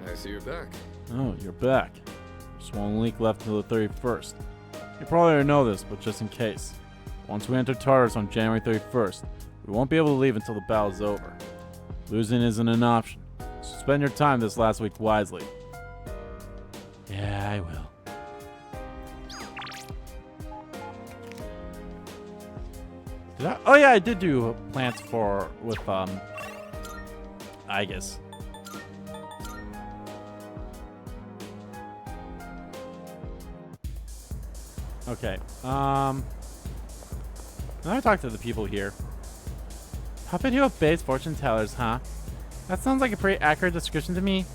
I see you're back. Oh, you're back. Just one week left until the 31st. You probably already know this, but just in case. Once we enter Tartarus on January 31st, we won't be able to leave until the battle's over. Losing isn't an option, so spend your time this last week wisely. Yeah, I will. Oh yeah, I did do plants with Igus. Okay. Now I talk to the people here. Puppet who obeys fortune tellers, huh? That sounds like a pretty accurate description to me.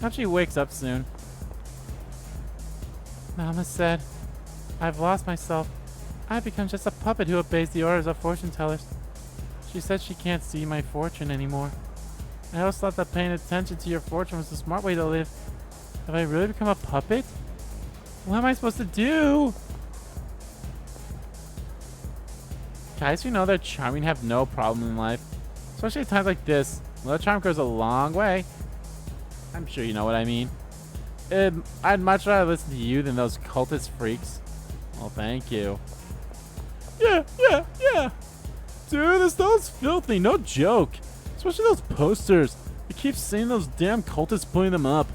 I hope she wakes up soon. Mama said, I've lost myself. I've become just a puppet who obeys the orders of fortune tellers. She said she can't see my fortune anymore. I always thought that paying attention to your fortune was the smart way to live. Have I really become a puppet? What am I supposed to do? Guys who know they're charming have no problem in life. Especially at times like this. A little charm goes a long way. I'm sure you know what I mean. I'd much rather listen to you than those cultist freaks. Well, thank you. Yeah. Dude, this stuff's filthy, no joke. Especially those posters. I keep seeing those damn cultists putting them up.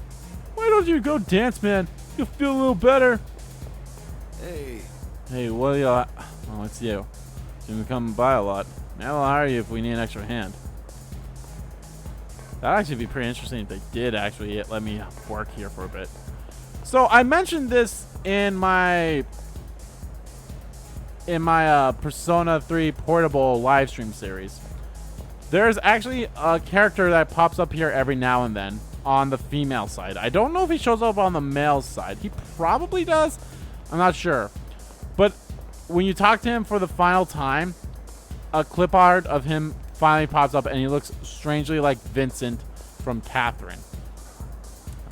Why don't you go dance, man? You'll feel a little better. Hey, what are you? Oh, it's you. You come by a lot. Maybe I'll hire you if we need an extra hand. That'd actually be pretty interesting if they did actually let me work here for a bit. So I mentioned this in my Persona 3 portable live stream series. There's actually a character that pops up here every now and then on the female side. I don't know if he shows up on the male side. He probably does. I'm not sure. But when you talk to him for the final time, a clip art of him finally pops up and he looks strangely like Vincent from Catherine.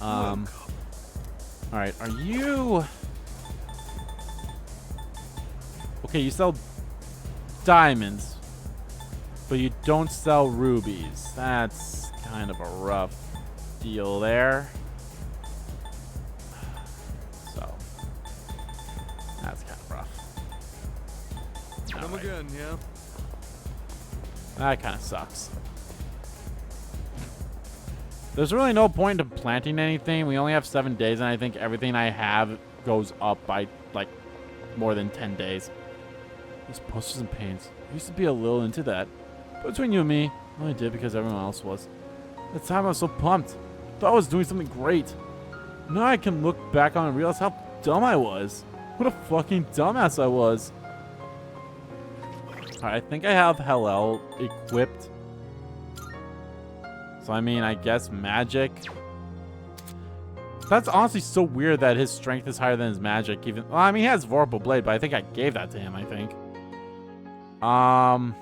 Alright, are you... Okay, you sell diamonds, but you don't sell rubies. That's kind of a rough deal there. So, that's kind of rough. Come again, yeah? That kind of sucks. There's really no point in planting anything. We only have 7 days, and I think everything I have goes up by, like, more than 10 days. These posters and paints. I used to be a little into that. But between you and me, I only did because everyone else was. At the time, I was so pumped. Thought I was doing something great. Now I can look back on and realize how dumb I was. What a fucking dumbass I was. Alright, I think I have Hellel equipped. So, I mean, I guess magic. That's honestly so weird that his strength is higher than his magic. Even, well, I mean, he has Vorpal Blade, but I think I gave that to him, I think. I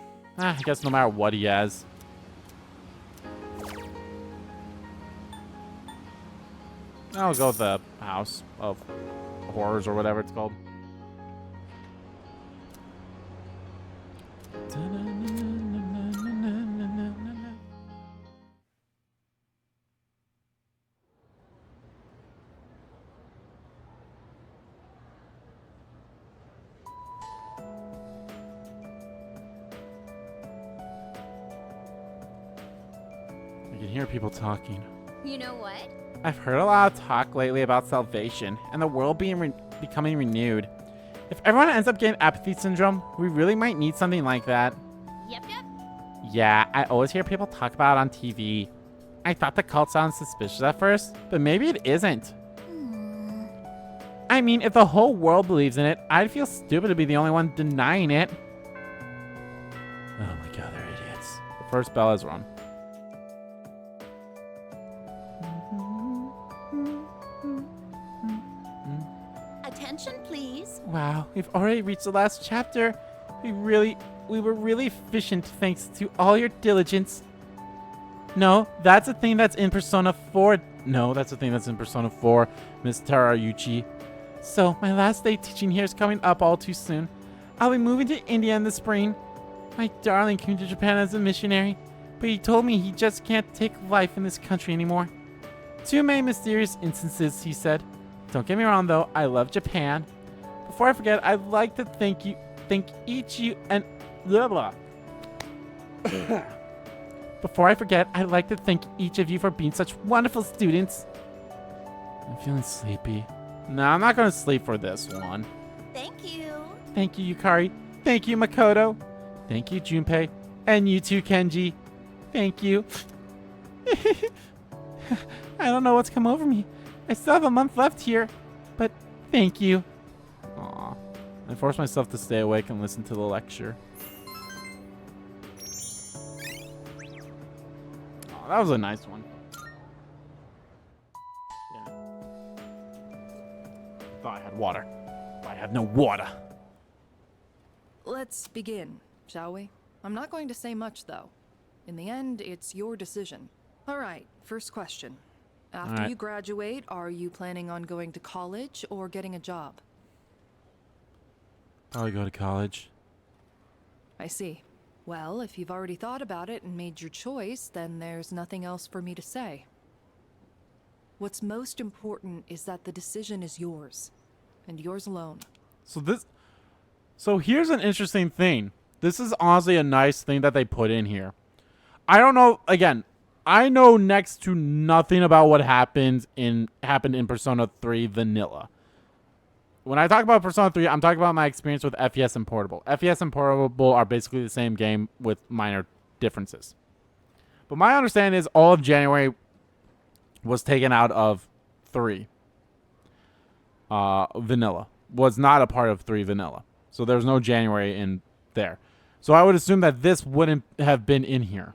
guess no matter what he has. I'll go with the House of Horrors or whatever it's called. I can hear people talking. You know what? I've heard a lot of talk lately about salvation and the world becoming renewed. If everyone ends up getting apathy syndrome, we really might need something like that. Yep. Yeah, I always hear people talk about it on TV. I thought the cult sounded suspicious at first, but maybe it isn't. I mean, if the whole world believes in it, I'd feel stupid to be the only one denying it. Oh my god, they're idiots. The first bell is rung. Attention, please. Wow, we've already reached the last chapter. We were really efficient thanks to all your diligence. No, that's a thing that's in Persona 4. No, that's a thing that's in Persona 4, Miss Terayuchi. So, my last day teaching here is coming up all too soon. I'll be moving to India in the spring. My darling came to Japan as a missionary, but he told me he just can't take life in this country anymore. Too many mysterious instances, he said. Don't get me wrong though, I love Japan. Before I forget, I'd like to thank each you and blah blah. Before I forget, I'd like to thank each of you for being such wonderful students. I'm feeling sleepy. No, I'm not going to sleep for this one. Thank you. Thank you, Yukari. Thank you, Makoto. Thank you, Junpei. And you too, Kenji. Thank you. I don't know what's come over me. I still have a month left here, but thank you. Aw. I forced myself to stay awake and listen to the lecture. Oh, that was a nice one. Yeah. Thought I had water. I have no water. Let's begin, shall we? I'm not going to say much, though. In the end, it's your decision. All right, first question. After you graduate, are you planning on going to college or getting a job? Probably go to college. I see. Well, if you've already thought about it and made your choice, then there's nothing else for me to say. What's most important is that the decision is yours, and yours alone. So here's an interesting thing. This is honestly a nice thing that they put in here. I don't know, again, I know next to nothing about what happened in Persona 3 Vanilla. When I talk about Persona 3, I'm talking about my experience with FES and Portable. FES and Portable are basically the same game with minor differences. But my understanding is all of January was taken out of 3. Vanilla was not a part of 3 Vanilla. So there's no January in there. So I would assume that this wouldn't have been in here.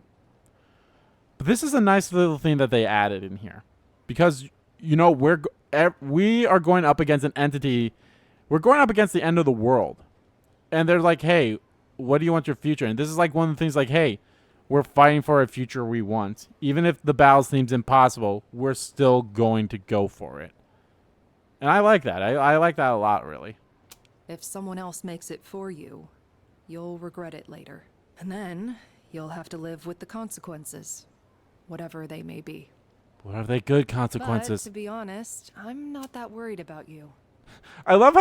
But this is a nice little thing that they added in here. Because, you know, we are going up against an entity. We're going up against the end of the world. And they're like, hey, what do you want your future? And this is like one of the things like, hey, we're fighting for a future we want. Even if the battle seems impossible, we're still going to go for it. And I like that. I like that a lot, really. If someone else makes it for you, you'll regret it later. And then you'll have to live with the consequences, whatever they may be. What are they good consequences? But to be honest, I'm not that worried about you. I love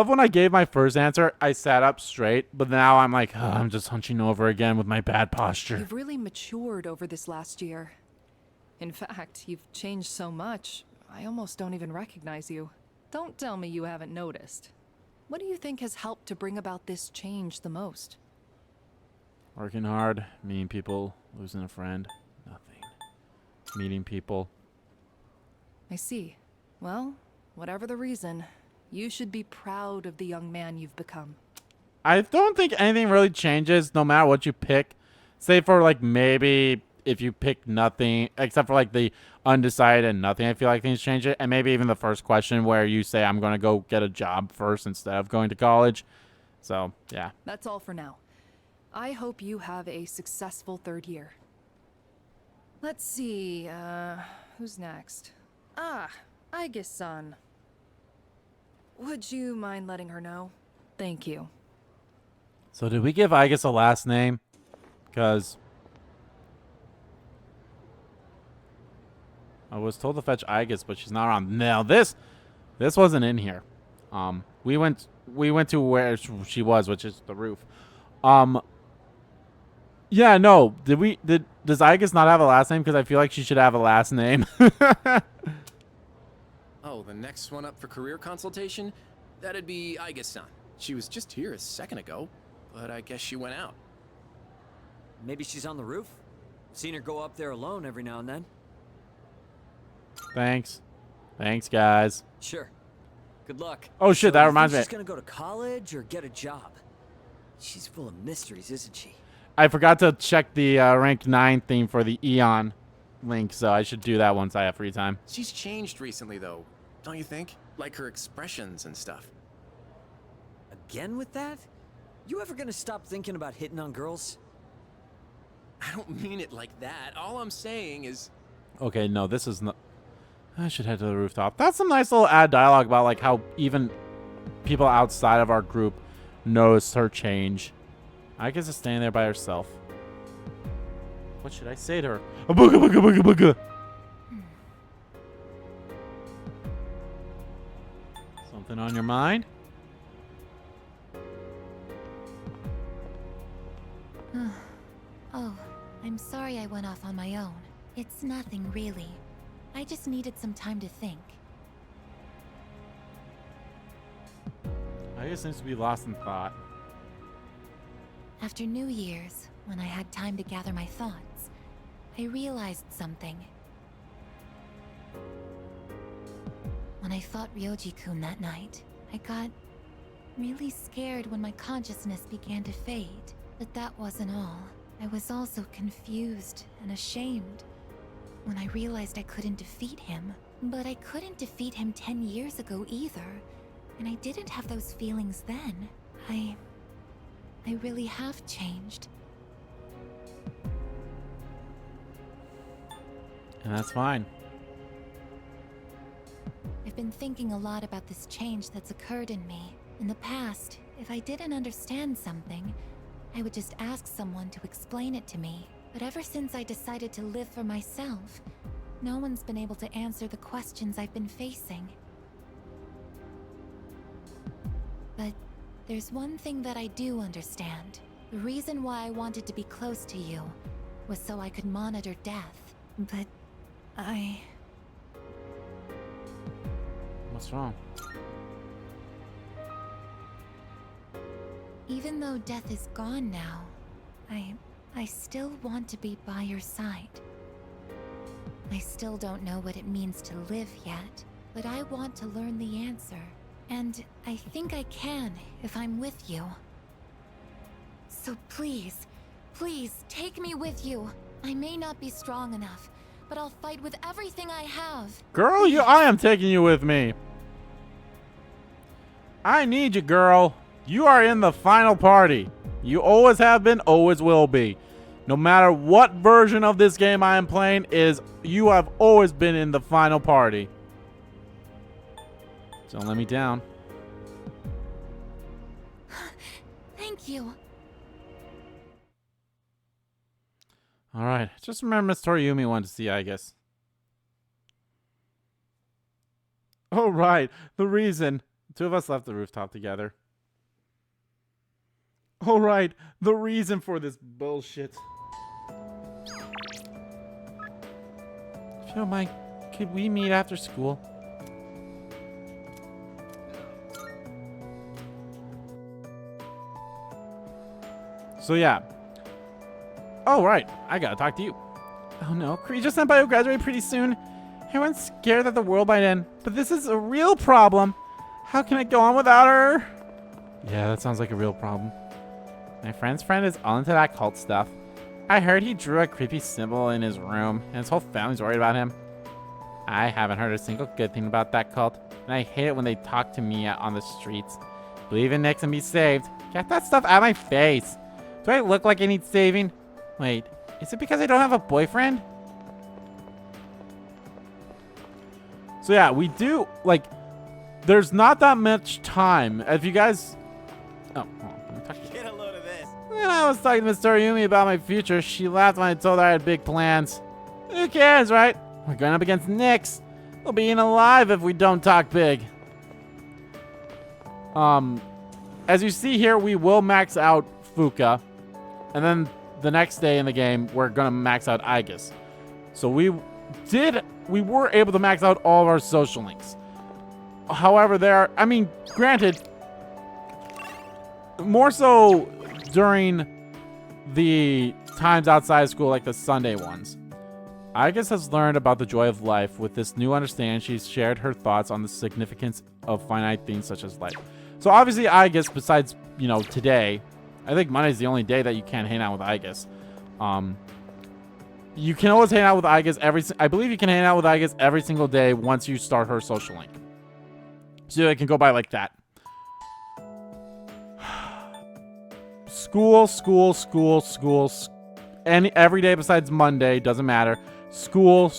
when I gave my first answer, I sat up straight, but now I'm like, I'm just hunching over again with my bad posture. You've really matured over this last year. In fact, you've changed so much, I almost don't even recognize you. Don't tell me you haven't noticed. What do you think has helped to bring about this change the most? Working hard, meeting people, losing a friend, nothing. Meeting people. I see. Well, whatever the reason, you should be proud of the young man you've become. I don't think anything really changes no matter what you pick. Say for like maybe if you pick nothing, except for like the undecided and nothing, I feel like things change it. And maybe even the first question where you say, I'm going to go get a job first instead of going to college. So, yeah. That's all for now. I hope you have a successful third year. Let's see, who's next? Aige-san. Would you mind letting her know? Thank you. So did we give Aigis a last name? Because I was told to fetch Aigis, but she's not around. Now this wasn't in here. We went to where she was, which is the roof. Yeah, no. Does Aigis not have a last name? Because I feel like she should have a last name. Oh, the next one up for career consultation? That'd be Aigis-san. She was just here a second ago, but I guess she went out. Maybe she's on the roof? Seen her go up there alone every now and then. Thanks. Thanks, guys. Sure. Good luck. Oh, shit, that reminds me. She's gonna go to college or get a job. She's full of mysteries, isn't she? I forgot to check the rank 9 theme for the Eon link, so I should do that once I have free time. She's changed recently, though, don't you think? Like her expressions and stuff. Again with that? You ever gonna stop thinking about hitting on girls? I don't mean it like that. All I'm saying is... Okay, no, this is not... I should head to the rooftop. That's some nice little ad dialogue about like how even people outside of our group notice her change. I guess is standing there by herself. What should I say to her? A booga booga booga booga. Something on your mind? Oh, I'm sorry I went off on my own. It's nothing, really. I just needed some time to think. I guess seems to be lost in thought. After New Year's, when I had time to gather my thoughts, I realized something. When I fought Ryoji-kun that night, I got really scared when my consciousness began to fade. But that wasn't all. I was also confused and ashamed when I realized I couldn't defeat him. But I couldn't defeat him 10 years ago either, and I didn't have those feelings then. I really have changed. And that's fine. I've been thinking a lot about this change that's occurred in me. In the past, if I didn't understand something, I would just ask someone to explain it to me. But ever since I decided to live for myself, no one's been able to answer the questions I've been facing. But there's one thing that I do understand. The reason why I wanted to be close to you was so I could monitor death. But What's wrong? Even though death is gone now, I still want to be by your side. I still don't know what it means to live yet, but I want to learn the answer. And I think I can if I'm with you. So please, please take me with you. I may not be strong enough, but I'll fight with everything I have. Girl, I am taking you with me. I need you, girl. You are in the final party. You always have been, always will be. No matter what version of this game I am playing, you have always been in the final party. Don't let me down. Thank you. Alright, just remember Miss Toriumi wanted to see, I guess. Oh, right. The reason. The two of us left the rooftop together. Oh, right. The reason for this bullshit. If you don't mind, could we meet after school? So, yeah. Oh, right. I gotta talk to you. Oh, no. Kirijo-senpai will graduate pretty soon. Everyone's scared that the world might end, but this is a real problem. How can I go on without her? Yeah, that sounds like a real problem. My friend's friend is all into that cult stuff. I heard he drew a creepy symbol in his room, and his whole family's worried about him. I haven't heard a single good thing about that cult, and I hate it when they talk to me on the streets. Believe in Nix and be saved. Get that stuff out of my face. Do I look like I need saving? Wait, is it because I don't have a boyfriend? So yeah, we do, like, there's not that much time. If you guys... Oh, hold on. Let me talk to you. Get a load of this. When I was talking to Miss Toriumi about my future, she laughed when I told her I had big plans. Who cares, right? We're going up against Nix. We'll be eaten alive if we don't talk big. As you see here, we will max out Fuka. And then the next day in the game, we're gonna max out Aegis. So we were able to max out all of our social links. However, I mean, granted, more so during the times outside of school, like the Sunday ones. Aegis has learned about the joy of life. With this new understanding, she's shared her thoughts on the significance of finite things such as life. So obviously, Aegis, besides, you know, today, I think Monday's the only day that you can't hang out with Aegis. You can always hang out with Aegis I believe you can hang out with Aegis every single day once you start her social link. So it can go by like that. School. Every day besides Monday, doesn't matter. School.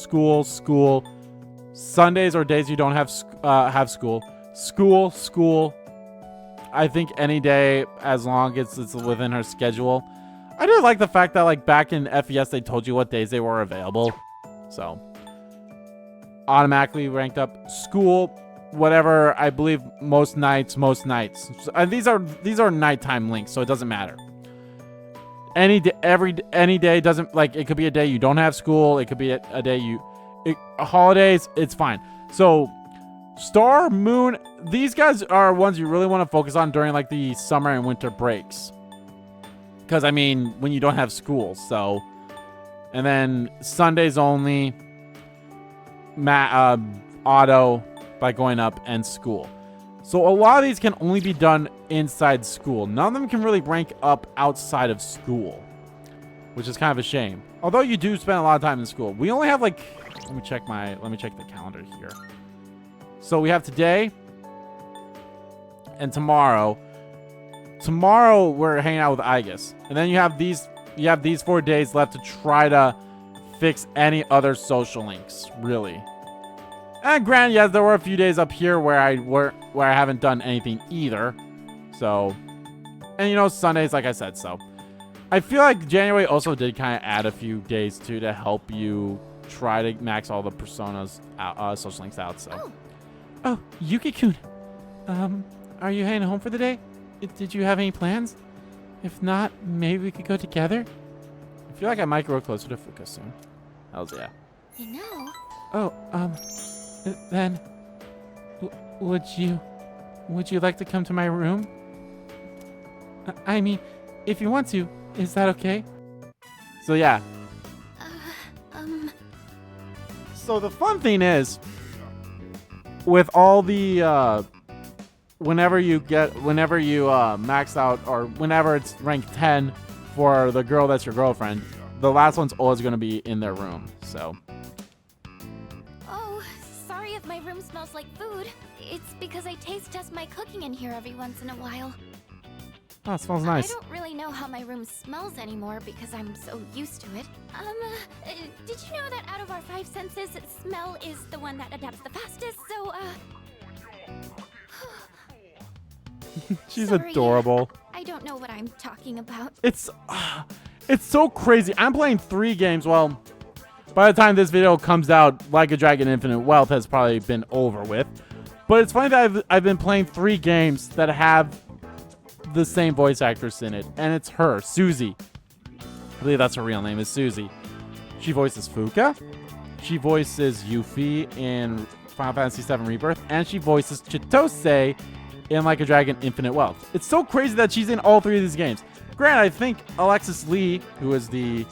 Sundays or days you don't have school. School. I think any day as long as it's within her schedule. I do like the fact that, like, back in FES they told you what days they were available. So automatically ranked up. School, whatever, I believe most nights. So, and these are nighttime links, so it doesn't matter. Any day doesn't, like, it could be a day you don't have school, it could be a day holidays, it's fine. So Star, Moon, these guys are ones you really want to focus on during, like, the summer and winter breaks. Because, I mean, when you don't have school, so. And then Sundays only, auto by going up, and school. So a lot of these can only be done inside school. None of them can really rank up outside of school, which is kind of a shame. Although you do spend a lot of time in school. We only have, like, let me check the calendar here. So we have today and tomorrow. Tomorrow we're hanging out with Aegis. And then you have these 4 days left to try to fix any other social links, really. And granted, yes, there were a few days up here where I haven't done anything either. So, and you know, Sundays, like I said, so. I feel like January also did kind of add a few days too to help you try to max all the personas social links out, so. Oh, Yuki-kun. Are you heading home for the day? Did you have any plans? If not, maybe we could go together? I feel like I might grow closer to Fuka soon. Hells yeah. You know. Oh, then, would you like to come to my room? I mean, if you want to, is that okay? So yeah. So the fun thing is, with all the, whenever you max out, or whenever it's rank 10 for the girl that's your girlfriend, the last one's always going to be in their room, so. Oh, sorry if my room smells like food. It's because I taste test my cooking in here every once in a while. Oh, it smells nice. I don't really know how my room smells anymore because I'm so used to it. Did you know that out of our 5 senses, smell is the one that adapts the fastest? So, She's sorry, adorable. I don't know what I'm talking about. It's so crazy. I'm playing 3 games. Well, by the time this video comes out, Like a Dragon Infinite Wealth has probably been over with. But it's funny that I've been playing 3 games that have the same voice actress in it, and it's her, Susie. I believe that's her real name, is Susie. She voices Fuka. She voices Yuffie in Final Fantasy VII Rebirth, and she voices Chitose in Like a Dragon Infinite Wealth. It's so crazy that she's in all 3 of these games. Granted, I think Alexis Lee, who is the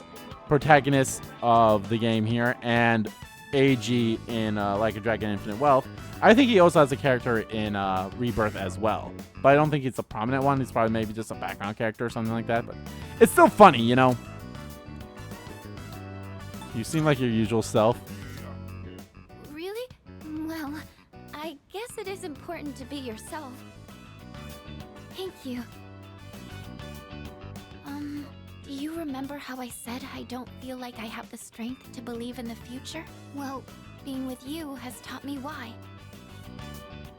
protagonist of the game here, and AG in Like a Dragon Infinite Wealth, I think he also has a character in Rebirth as well. But I don't think it's a prominent one. He's probably maybe just a background character or something like that. But it's still funny, you know? You seem like your usual self. Really? Well, I guess it is important to be yourself. Thank you. Do you remember how I said I don't feel like I have the strength to believe in the future? Well, being with you has taught me why.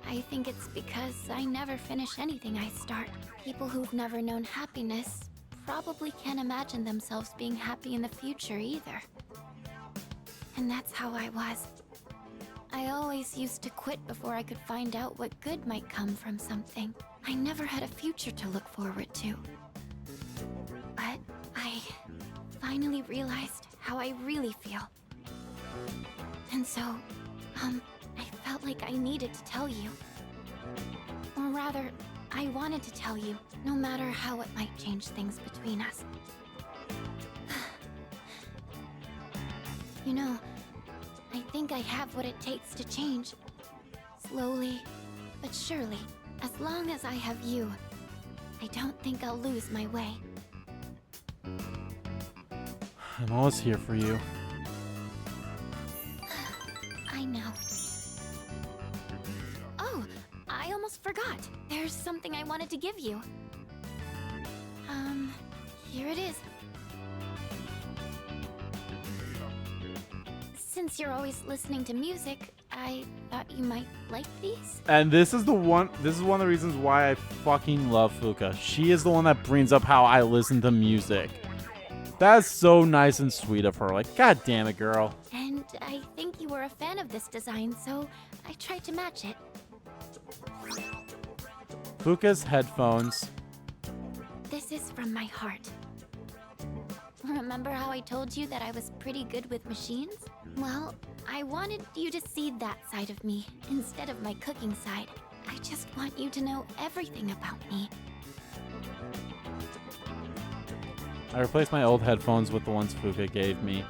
I think it's because I never finish anything I start. People who've never known happiness probably can't imagine themselves being happy in the future either. And that's how I was. I always used to quit before I could find out what good might come from something. I never had a future to look forward to. But finally realized how I really feel. And so, I felt like I needed to tell you. Or rather, I wanted to tell you, no matter how it might change things between us. You know, I think I have what it takes to change. Slowly, but surely. As long as I have you, I don't think I'll lose my way. I'm always here for you. I know. Oh, I almost forgot. There's something I wanted to give you. Here it is. Since you're always listening to music, I thought you might like these. And this is one of the reasons why I fucking love Fuka. She is the one that brings up how I listen to music. That's so nice and sweet of her. Like, god damn it, girl. And I think you were a fan of this design, so I tried to match it. Fuka's headphones. This is from my heart. Remember how I told you that I was pretty good with machines? Well, I wanted you to see that side of me instead of my cooking side. I just want you to know everything about me. I replaced my old headphones with the ones Fuka gave me.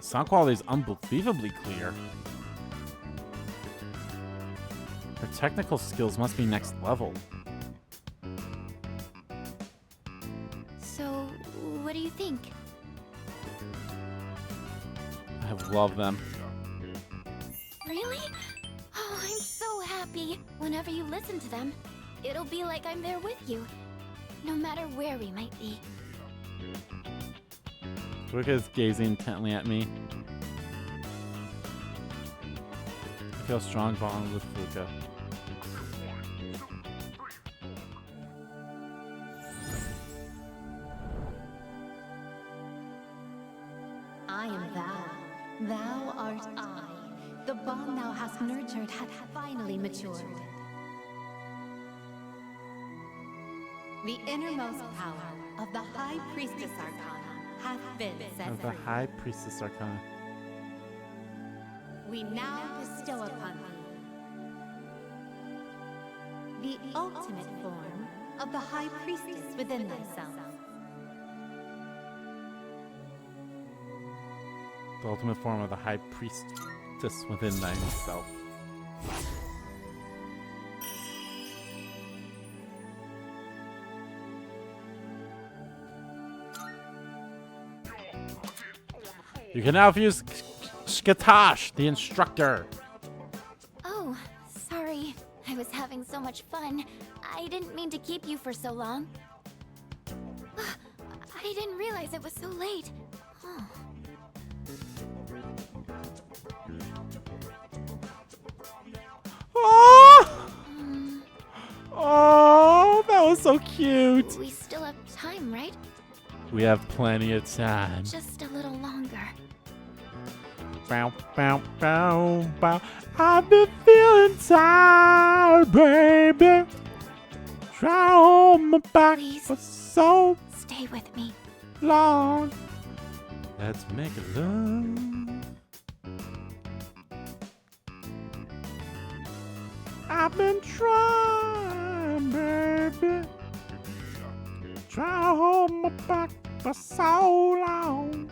Sound quality is unbelievably clear. Her technical skills must be next level. So, what do you think? I have loved them. Really? Oh, I'm so happy. Whenever you listen to them, it'll be like I'm there with you, no matter where we might be. Fuka is gazing intently at me. I feel a strong bond with Fuka. I am thou. Thou art I. The bond thou hast nurtured hath finally matured. The innermost power of the High Priestess Arcana hath been set Of the free. High Priestess Arcana. We now bestow upon thee the ultimate form of the High Priestess within thyself. The ultimate form of the High Priestess within thyself. You can now use Skatosh, the instructor. Oh, sorry. I was having so much fun. I didn't mean to keep you for so long. I didn't realize it was so late. Oh. Oh! Oh, that was so cute. We still have time, right? We have plenty of time. Just a little longer. Bow, bow, bow, bow. I've been feeling tired, baby. Try on my back for so stay with me long. Let's make love. I've been trying, baby. Try to hold my back for so long.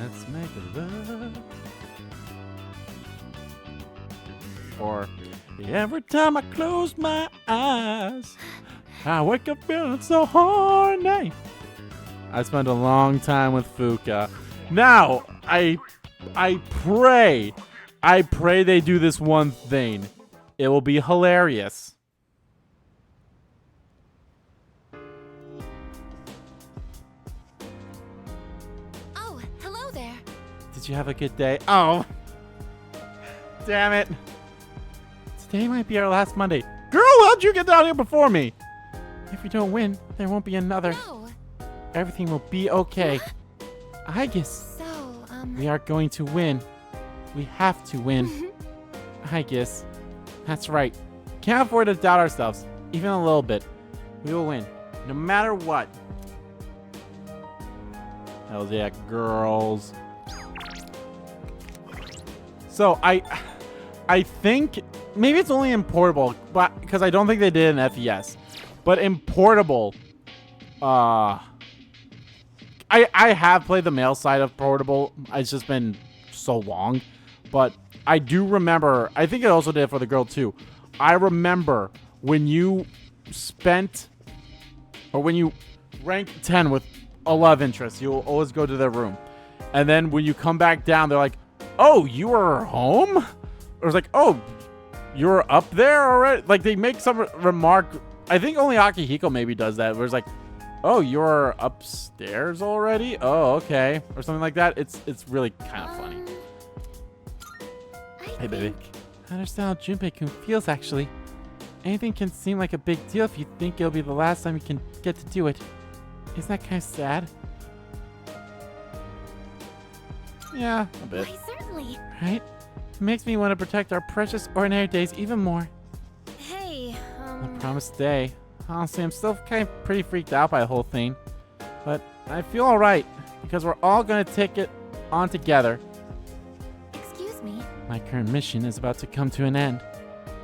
Let's make love. Or every time I close my eyes, I wake up feeling so horny. I spent a long time with Fuka. Now, I pray they do this one thing. It will be hilarious. Oh, hello there. Did you have a good day? Oh, damn it. Today might be our last Monday. Girl, how'd you get down here before me? If we don't win, there won't be another. No. Everything will be okay. I guess we are going to win. We have to win. I guess. That's right. can't afford to doubt ourselves, even a little bit. We will win, no matter what. Hells yeah, girls. So I think maybe it's only in portable, but because I don't think they did in FES. But in portable, I have played the male side of portable. It's just been so long, but I do remember. I think it also did for the girl too. I remember when you spent, or when you rank 10 with a love interest, you'll always go to their room, and then when you come back down, they're like, "Oh, you were home?" Or it's like, "Oh, you're up there already." Like they make some remark. I think only Akihiko maybe does that, where it's like, "Oh, you're upstairs already? Oh, okay," or something like that. It's really kind of funny. Hey, baby. I understand how Junpei-kun feels, actually. Anything can seem like a big deal if you think it'll be the last time you can get to do it. Isn't that kind of sad? Yeah, a bit. Why, certainly. Right? It makes me want to protect our precious ordinary days even more. Hey, The promised day. Honestly, I'm still kind of pretty freaked out by the whole thing. But I feel alright, because we're all going to take it on together. Excuse me. My current mission is about to come to an end.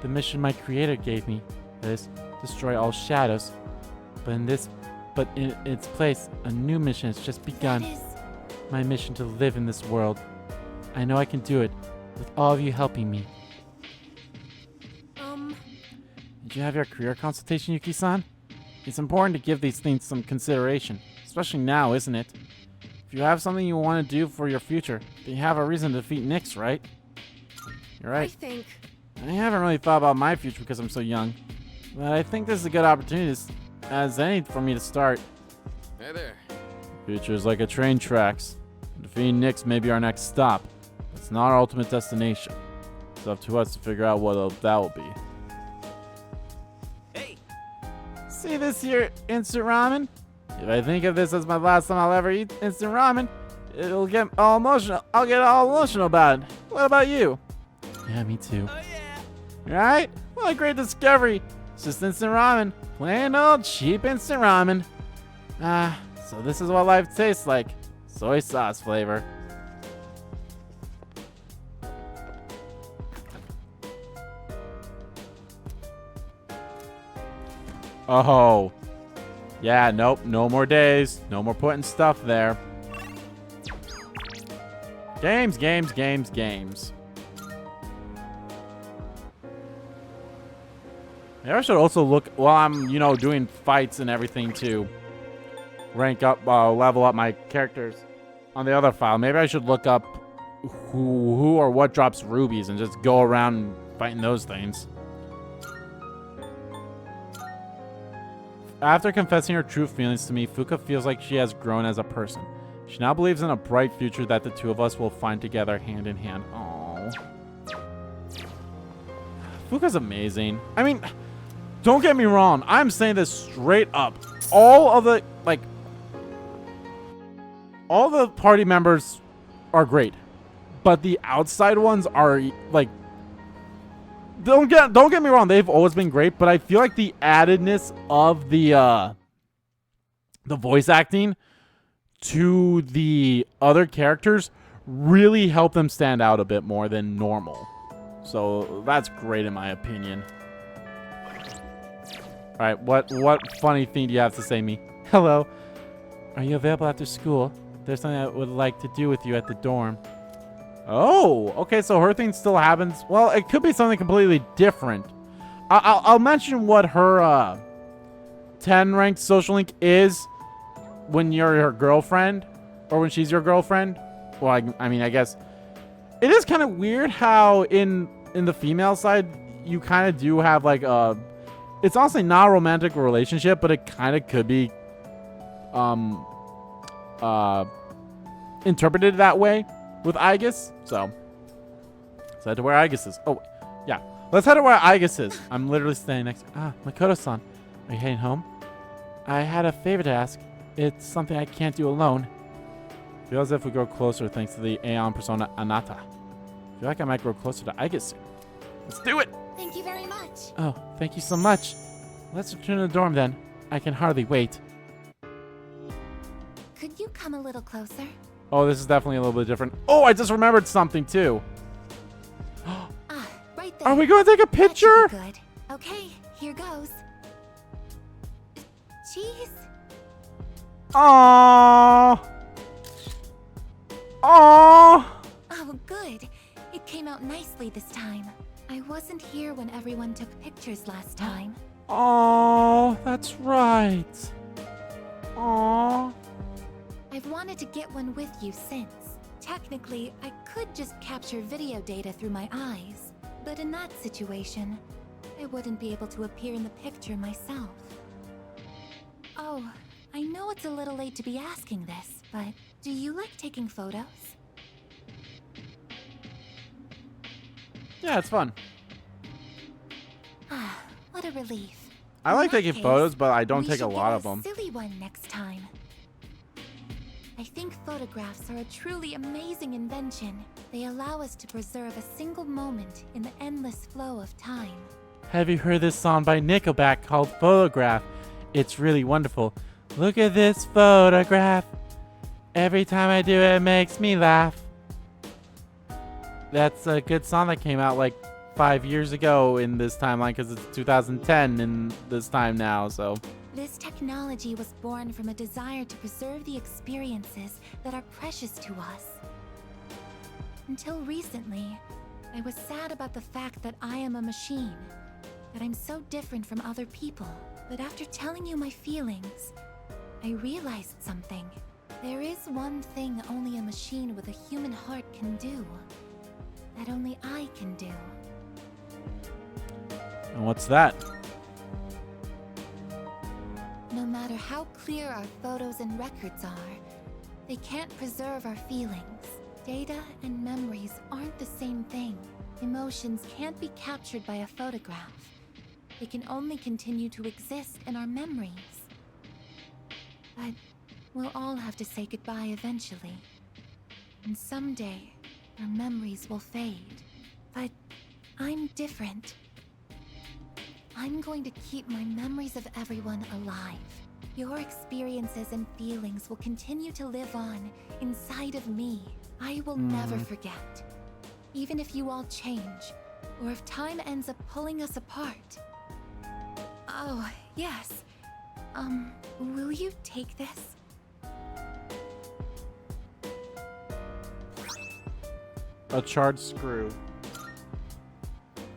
The mission my creator gave me, that is, destroy all shadows. But in its place, a new mission has just begun. My mission to live in this world. I know I can do it, with all of you helping me. Did you have your career consultation, Yuki-san? It's important to give these things some consideration, especially now, isn't it? If you have something you want to do for your future, then you have a reason to defeat Nyx, right? You're right. I haven't really thought about my future because I'm so young, but I think this is a good opportunity as any for me to start. Hey there. Future is like a train tracks. Defeating Nyx may be our next stop. It's not our ultimate destination. It's up to us to figure out what that will be. Hey! See this here instant ramen? If I think of this as my last time I'll ever eat instant ramen, it'll get all emotional. I'll get all emotional about it. What about you? Yeah, me too. Oh yeah! Right? What a great discovery. It's just instant ramen. Plain old cheap instant ramen. So this is what life tastes like. Soy sauce flavor. Oh. Yeah, nope. No more days. No more putting stuff there. Games, games, games, games. Maybe I should also look while I'm, doing fights and everything to rank up, level up my characters on the other file. Maybe I should look up who or what drops rubies and just go around fighting those things. After confessing her true feelings to me, Fuka feels like she has grown as a person. She now believes in a bright future that the two of us will find together hand in hand. Aww. Fuka's amazing. I mean, don't get me wrong. I'm saying this straight up. All the party members are great, but the outside ones are like, don't get me wrong. They've always been great, but I feel like the addedness of the voice acting to the other characters really help them stand out a bit more than normal. So that's great in my opinion. All right, what funny thing do you have to say, me? Hello. Are you available after school? There's something I would like to do with you at the dorm. Oh, okay, so her thing still happens. Well, it could be something completely different. I'll mention what her 10 ranked social link is when you're her girlfriend, or when she's your girlfriend. Well, I mean, I guess it is kind of weird how in the female side you kind of do have like a, it's honestly not a romantic relationship, but it kind of could be interpreted that way with Aigis. So let's head to where Aigis is. Oh, yeah. Let's head to where Aigis is. I'm literally standing next. Makoto-san. Are you heading home? I had a favor to ask. It's something I can't do alone. Feels as if we grow closer thanks to the Aeon persona Anata. I feel like I might grow closer to Aigis soon. Let's do it. Thank you very much. Oh, thank you so much. Let's return to the dorm then. I can hardly wait. Could you come a little closer? Oh, this is definitely a little bit different. Oh, I just remembered something too. Right there. Are we going to take a picture? That should be good. Okay, here goes. Cheese. Aww. Aww. Oh, good. It came out nicely this time. I wasn't here when everyone took pictures last time. Oh, that's right. Aww. I've wanted to get one with you since. Technically, I could just capture video data through my eyes, but in that situation, I wouldn't be able to appear in the picture myself. Oh, I know it's a little late to be asking this, but do you like taking photos? Yeah, it's fun. Ah, what a relief. I like In that taking case, photos, but I don't we take a should lot get of them. Silly one next time. I think photographs are a truly amazing invention. They allow us to preserve a single moment in the endless flow of time. Have you heard this song by Nickelback called Photograph? It's really wonderful. Look at this photograph. Every time I do it, it makes me laugh. That's a good song that came out like 5 years ago in this timeline because it's 2010 in this time now, so. This technology was born from a desire to preserve the experiences that are precious to us. Until recently, I was sad about the fact that I am a machine, that I'm so different from other people. But after telling you my feelings, I realized something. There is one thing only a machine with a human heart can do, that only I can do. And what's that? No matter how clear our photos and records are, they can't preserve our feelings. Data and memories aren't the same thing. Emotions can't be captured by a photograph. They can only continue to exist in our memories. But we'll all have to say goodbye eventually. And someday, our memories will fade. But I'm different. I'm going to keep my memories of everyone alive. Your experiences and feelings will continue to live on inside of me. I will never forget. Even if you all change, or if time ends up pulling us apart. Oh, yes. Will you take this? A charred screw.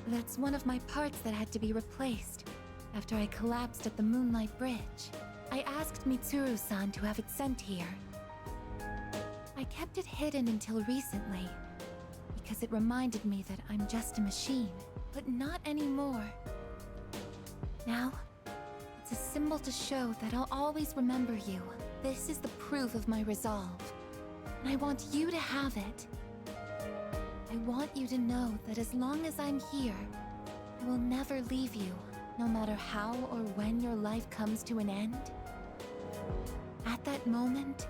That's one of my parts that had to be replaced after I collapsed at the Moonlight Bridge. I asked Mitsuru-san to have it sent here. I kept it hidden until recently, because it reminded me that I'm just a machine, but not anymore. Now, it's a symbol to show that I'll always remember you. This is the proof of my resolve, and I want you to have it. I want you to know that as long as I'm here, I will never leave you, no matter how or when your life comes to an end. At that moment,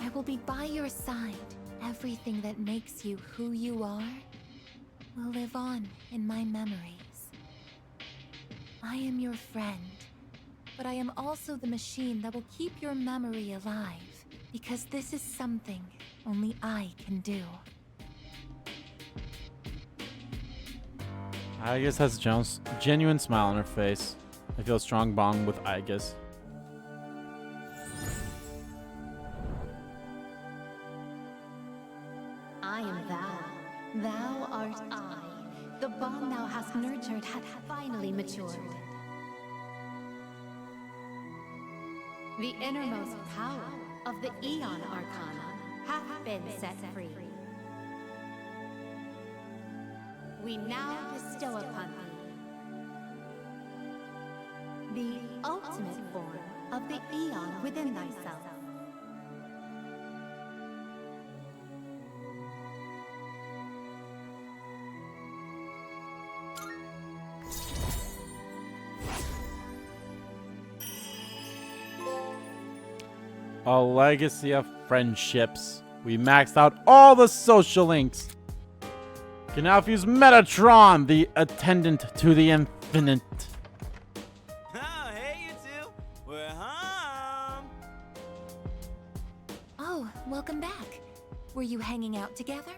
I will be by your side. Everything that makes you who you are will live on in my memories. I am your friend, but I am also the machine that will keep your memory alive, because this is something only I can do. Aigis has a genuine smile on her face. I feel a strong bond with Aigis. I am thou. Thou art I. The bond thou hast nurtured hath finally matured. The innermost power of the Aeon Arcana hath been set free. We now bestow upon thee the ultimate form of the Aeon within thyself. A legacy of friendships. We maxed out all the social links. Can now fuse Metatron, the attendant to the infinite. Oh, hey, you two. We're home. Oh, welcome back. Were you hanging out together?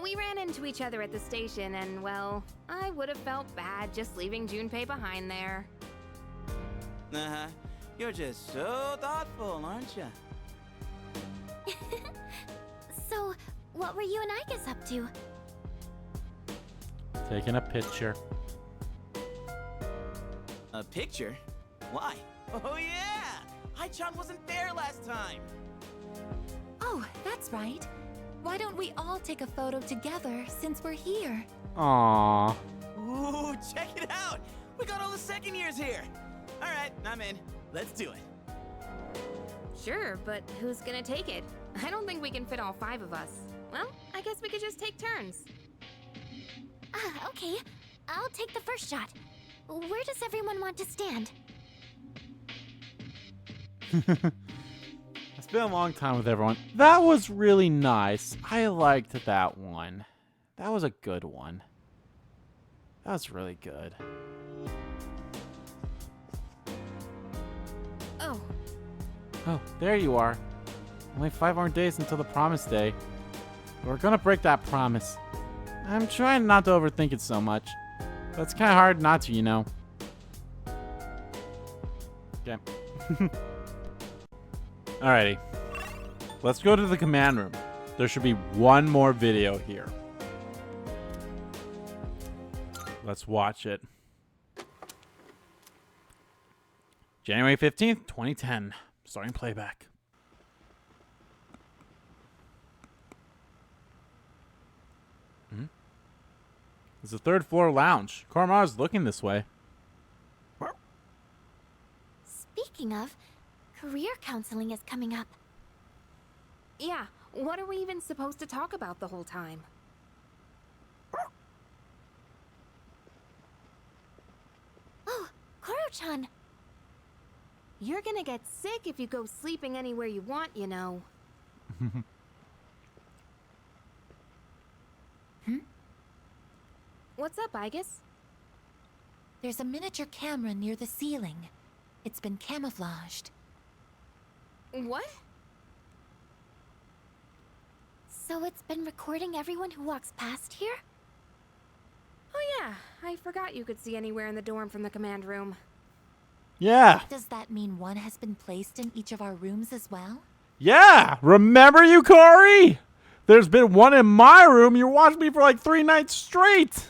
We ran into each other at the station, and well, I would have felt bad just leaving Junpei behind there. Uh-huh. You're just so thoughtful, aren't you? So, what were you and Igus up to? Taking a picture. A picture? Why? Oh, yeah! Hai-chan wasn't there last time! Oh, that's right. Why don't we all take a photo together since we're here? Aww. Ooh, check it out! We got all the second years here! Alright, I'm in. Let's do it. Sure, but who's gonna take it? I don't think we can fit all 5 of us. Well, I guess we could just take turns. Okay. I'll take the first shot. Where does everyone want to stand? It's been a long time with everyone. That was really nice. I liked that one. That was a good one. That was really good. Oh. Oh, there you are. Only 5 more days until the promise day. We're gonna break that promise. I'm trying not to overthink it so much. But it's kind of hard not to, you know. Okay. Alrighty. Let's go to the command room. There should be one more video here. Let's watch it. January 15th, 2010. Starting playback. It's the 3rd floor lounge. Koromaru's looking this way. Speaking of, career counseling is coming up. Yeah, what are we even supposed to talk about the whole time? Oh, Koro-chan. You're gonna get sick if you go sleeping anywhere you want, you know. What's up, Igus? There's a miniature camera near the ceiling. It's been camouflaged. What? So it's been recording everyone who walks past here? Oh yeah, I forgot you could see anywhere in the dorm from the command room. Yeah. Does that mean one has been placed in each of our rooms as well? Yeah. Remember you, Corey? There's been one in my room. You watched me for like 3 nights straight.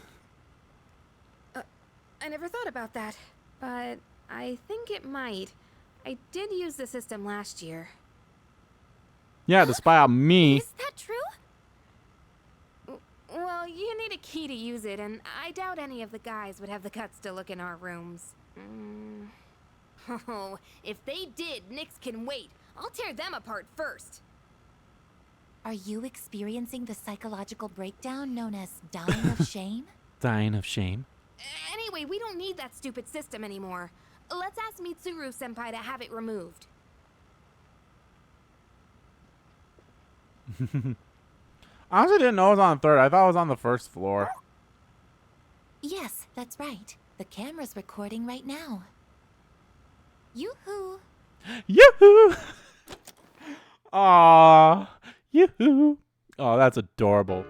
I never thought about that, but I think it might. I did use the system last year. Yeah, to spy on me. Is that true? Well, you need a key to use it, and I doubt any of the guys would have the guts to look in our rooms. Oh, if they did, Nyx can wait. I'll tear them apart first. Are you experiencing the psychological breakdown known as dying of shame? Dying of shame. Anyway, we don't need that stupid system anymore. Let's ask Mitsuru-senpai to have it removed. I honestly didn't know it was on the 3rd. I thought it was on the 1st floor. Yes, that's right. The camera's recording right now. Yoo-hoo! Yoo-hoo! Aww. Yoo-hoo. Oh, that's adorable.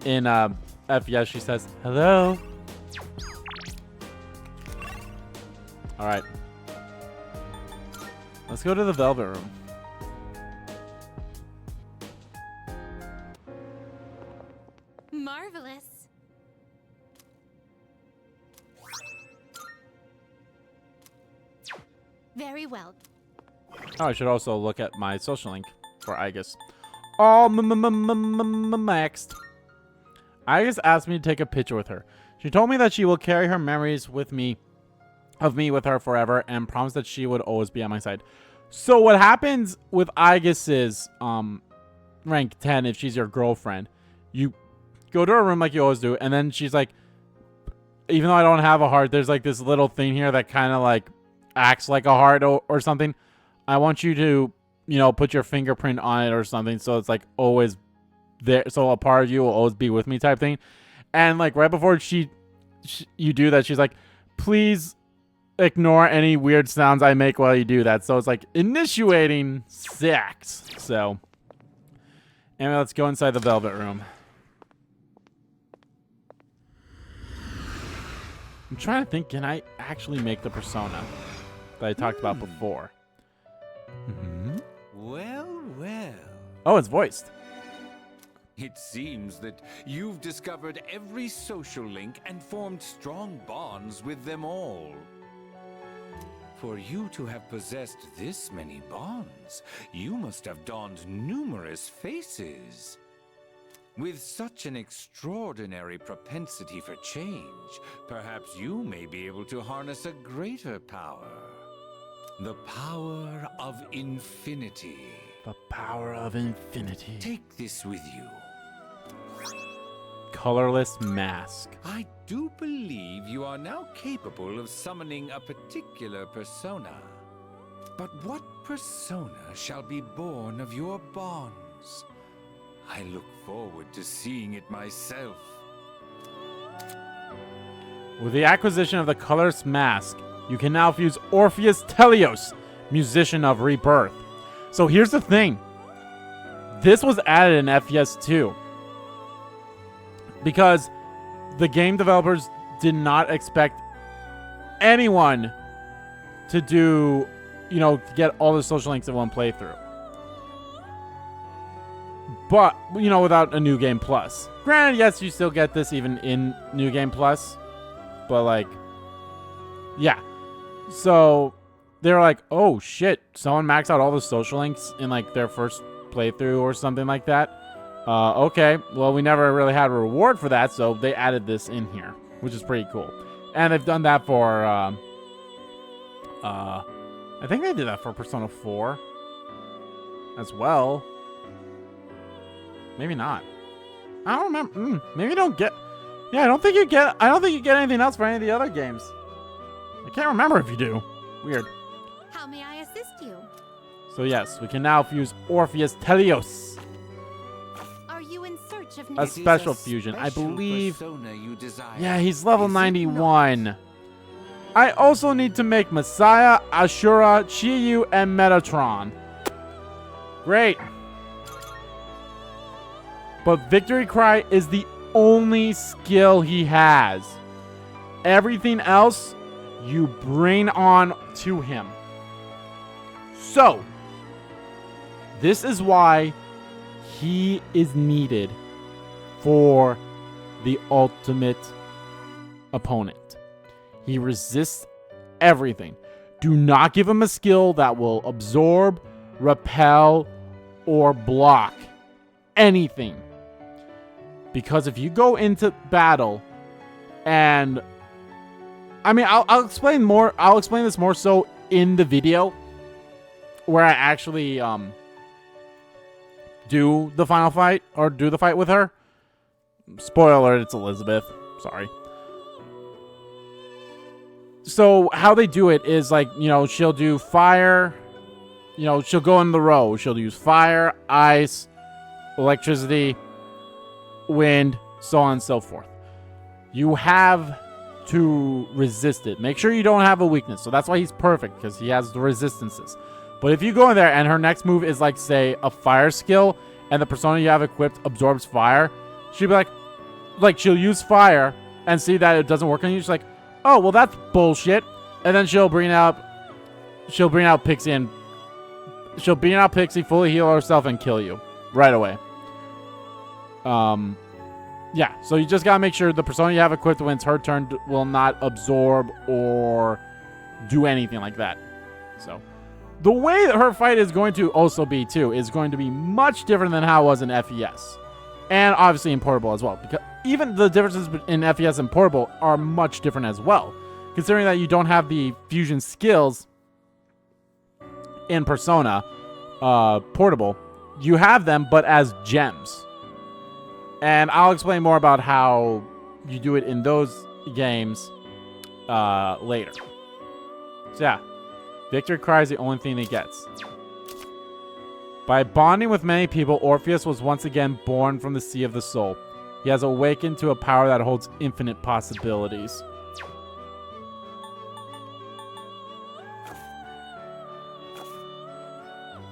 In FES, she says, hello. Alright. Let's go to the Velvet Room. Marvelous. Very well. Oh, I should also look at my social link for Igus. All maxed. Igus asked me to take a picture with her. She told me that she will carry her memories with me, of me with her forever, and promised that she would always be at my side. So what happens with Igus's rank 10 if she's your girlfriend? You go to her room like you always do, and then she's like, even though I don't have a heart, there's like this little thing here that kind of like acts like a heart or something. I want you to, you know, put your fingerprint on it or something, so it's like always there, so a part of you will always be with me type thing. And like right before you do that, she's like, please ignore any weird sounds I make while you do that. So it's like initiating sex. So anyway, let's go inside the Velvet Room. I'm trying to think, can I actually make the persona that I talked about before? Well, well. Oh, it's voiced. It seems that you've discovered every social link and formed strong bonds with them all. For you to have possessed this many bonds, you must have donned numerous faces. With such an extraordinary propensity for change, perhaps you may be able to harness a greater power. The power of infinity. The power of infinity. Take this with you. Colorless mask. I do believe you are now capable of summoning a particular persona. But what persona shall be born of your bonds? I look forward to seeing it myself. With the acquisition of the colorless mask, you can now fuse Orpheus Telios, Musician of Rebirth. So here's the thing. This was added in FES 2. Because the game developers did not expect anyone to do, to get all the social links in one playthrough. But, without a New Game Plus. Granted, yes, you still get this even in New Game Plus. But, like, yeah. So, they were like, oh, shit. Someone maxed out all the social links in, like, their first playthrough or something like that. Okay. Well, we never really had a reward for that, so they added this in here, which is pretty cool. And they've done that for, I think they did that for Persona 4 as well. Maybe not. I don't remember. Maybe you don't get. Yeah, I don't think you get anything else for any of the other games. I can't remember if you do. Weird. How may I assist you? So yes, we can now fuse Orpheus Telios. Are you in search of A special fusion, I believe. Yeah, he's level 91. I also need to make Messiah, Ashura, Chiyu, and Metatron. Great. But Victory Cry is the only skill he has. Everything else, you bring on to him. So, this is why he is needed for the ultimate opponent. He resists everything. Do not give him a skill that will absorb, repel, or block anything. Because if you go into battle and I'll explain more. I'll explain this more so in the video where I actually do the final fight or do the fight with her. Spoiler alert, it's Elizabeth. Sorry. So how they do it is like, she'll do fire. She'll go in the row. She'll use fire, ice, electricity, wind, so on and so forth. You have to resist it. Make sure you don't have a weakness. So that's why he's perfect, because he has the resistances. But if you go in there and her next move is like, say, a fire skill, and the persona you have equipped absorbs fire, she'll be like she'll use fire and see that it doesn't work on you. She's like, oh, well, that's bullshit. And then she'll bring out Pixie and she'll bring out Pixie, fully heal herself, and kill you right away. Yeah, so you just gotta make sure the persona you have equipped when it's her turn will not absorb or do anything like that. So, the way that her fight is going to also be, too, is going to be much different than how it was in FES. And obviously in Portable as well. Because even the differences in FES and Portable are much different as well. Considering that you don't have the fusion skills in Persona Portable, you have them, but as gems. And I'll explain more about how you do it in those games later. So yeah, Victor Cry is the only thing he gets. By bonding with many people, Orpheus was once again born from the sea of the soul. He has awakened to a power that holds infinite possibilities.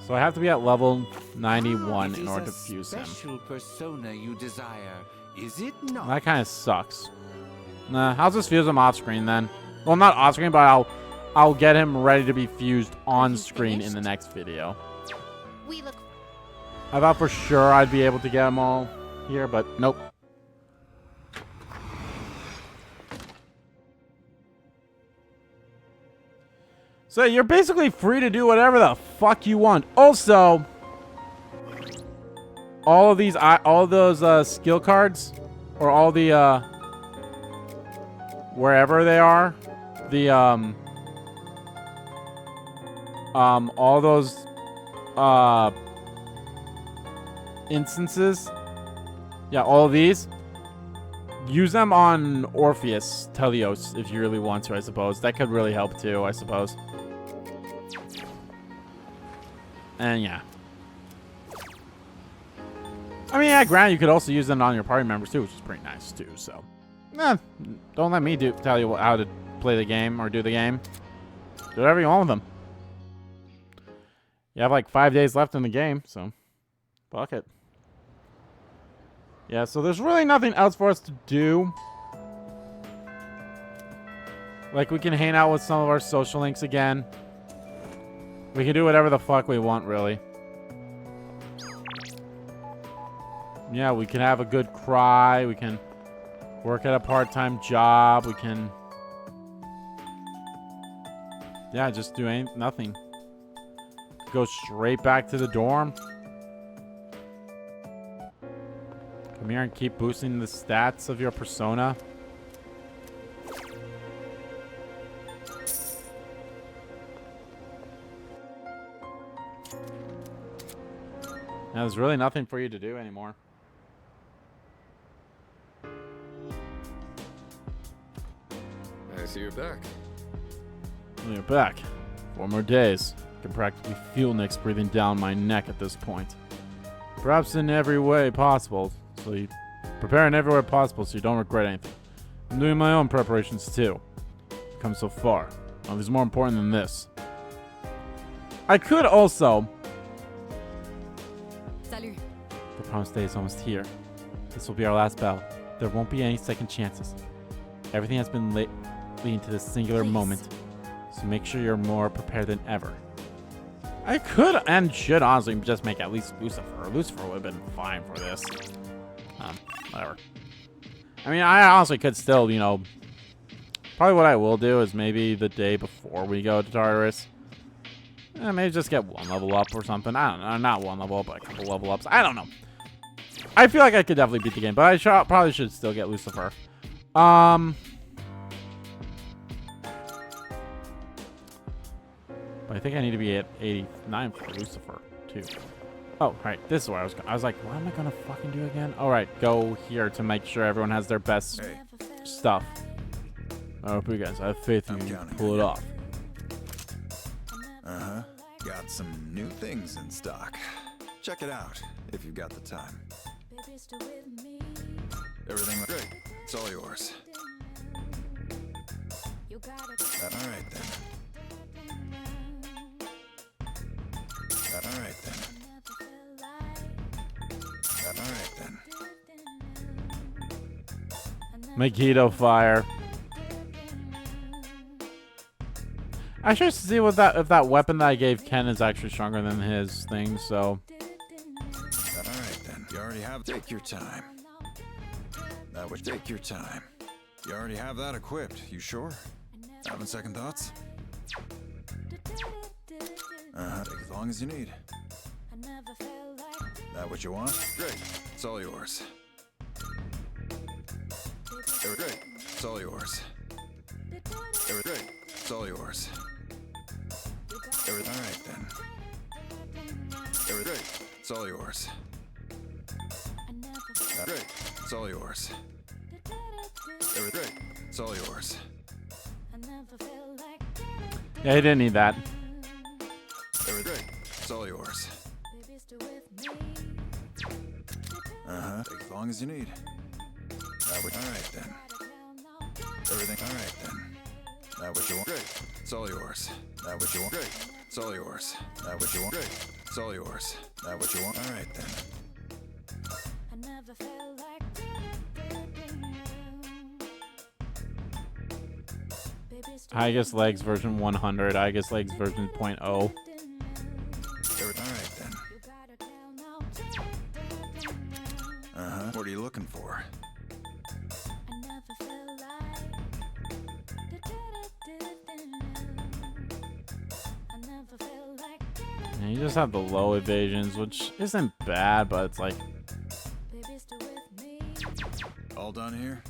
So I have to be at level 91 in order to fuse him. Special persona you desire, is it not? That kind of sucks. Nah, I'll just fuse him off screen then. Well, not off screen, but I'll get him ready to be fused on screen in the next video. I thought for sure I'd be able to get them all here, but nope. So you're basically free to do whatever the fuck you want. Also, all of those skill cards, or all the wherever they are, the all those instances, yeah, all of these, use them on Orpheus Telios if you really want to, I suppose. That could really help too, I suppose. And yeah. I mean, yeah, granted, you could also use them on your party members too, which is pretty nice too, so. Don't let me tell you how to play the game or do the game. Do whatever you want with them. You have like 5 days left in the game, so fuck it. Yeah, so there's really nothing else for us to do. Like, we can hang out with some of our social links again. We can do whatever the fuck we want, really. Yeah, we can have a good cry. We can work at a part-time job. We can... yeah, just do nothing. Go straight back to the dorm. Come here and keep boosting the stats of your persona. Now, there's really nothing for you to do anymore. I see you're back. Well, you're back. 4 more days. I can practically feel Nick's breathing down my neck at this point. Perhaps in every way possible, so you prepare in every way possible so you don't regret anything. I'm doing my own preparations too. I've come so far. Nothing's more important than this. I could also... Salut. The promised day is almost here. This will be our last battle. There won't be any second chances. Everything has been leading to this singular moment, so make sure you're more prepared than ever. I could and should honestly just make at least Lucifer. Lucifer would have been fine for this. Whatever. I mean, I honestly could still, you know... Probably what I will do is maybe the day before we go to Tartarus. Maybe just get 1 level up or something. I don't know. Not 1 level up, but a couple level ups. I don't know. I feel like I could definitely beat the game, but I probably should still get Lucifer. But I think I need to be at 89 for Lucifer, too. Oh, right. This is where I was like, what am I going to fucking do again? All right. Go here to make sure everyone has their best stuff. I hope you guys have faith in you to pull it off. Uh-huh. Got some new things in stock. Check it out, if you've got the time. Everything looks great. It's all yours. All right, then. All right, then. All right, then. Makoto fire. I should see what if that weapon that I gave Ken is actually stronger than his thing, so. All right, then. You already have... Take your time. That would take your time. You already have that equipped. You sure? Having second thoughts? Take as long as you need. That what you want? Great. It's all yours. Great. It's all yours. Great. It's all yours. All right, then. Great. It's all yours. Great. It's all yours. Great. It's all yours. Yeah, he didn't need that. Great. It's all yours. long as you need. All right then. Everything. All right then. That what you want? Great. It's all yours. That what you want? Great. It's all yours. That what you want? Great. It's all yours. That what you want? All right then. I guess legs version 100. I guess legs version 0.0. All right then. What are you looking for? Yeah, you just have the low evasions, which isn't bad, but it's like... All done here?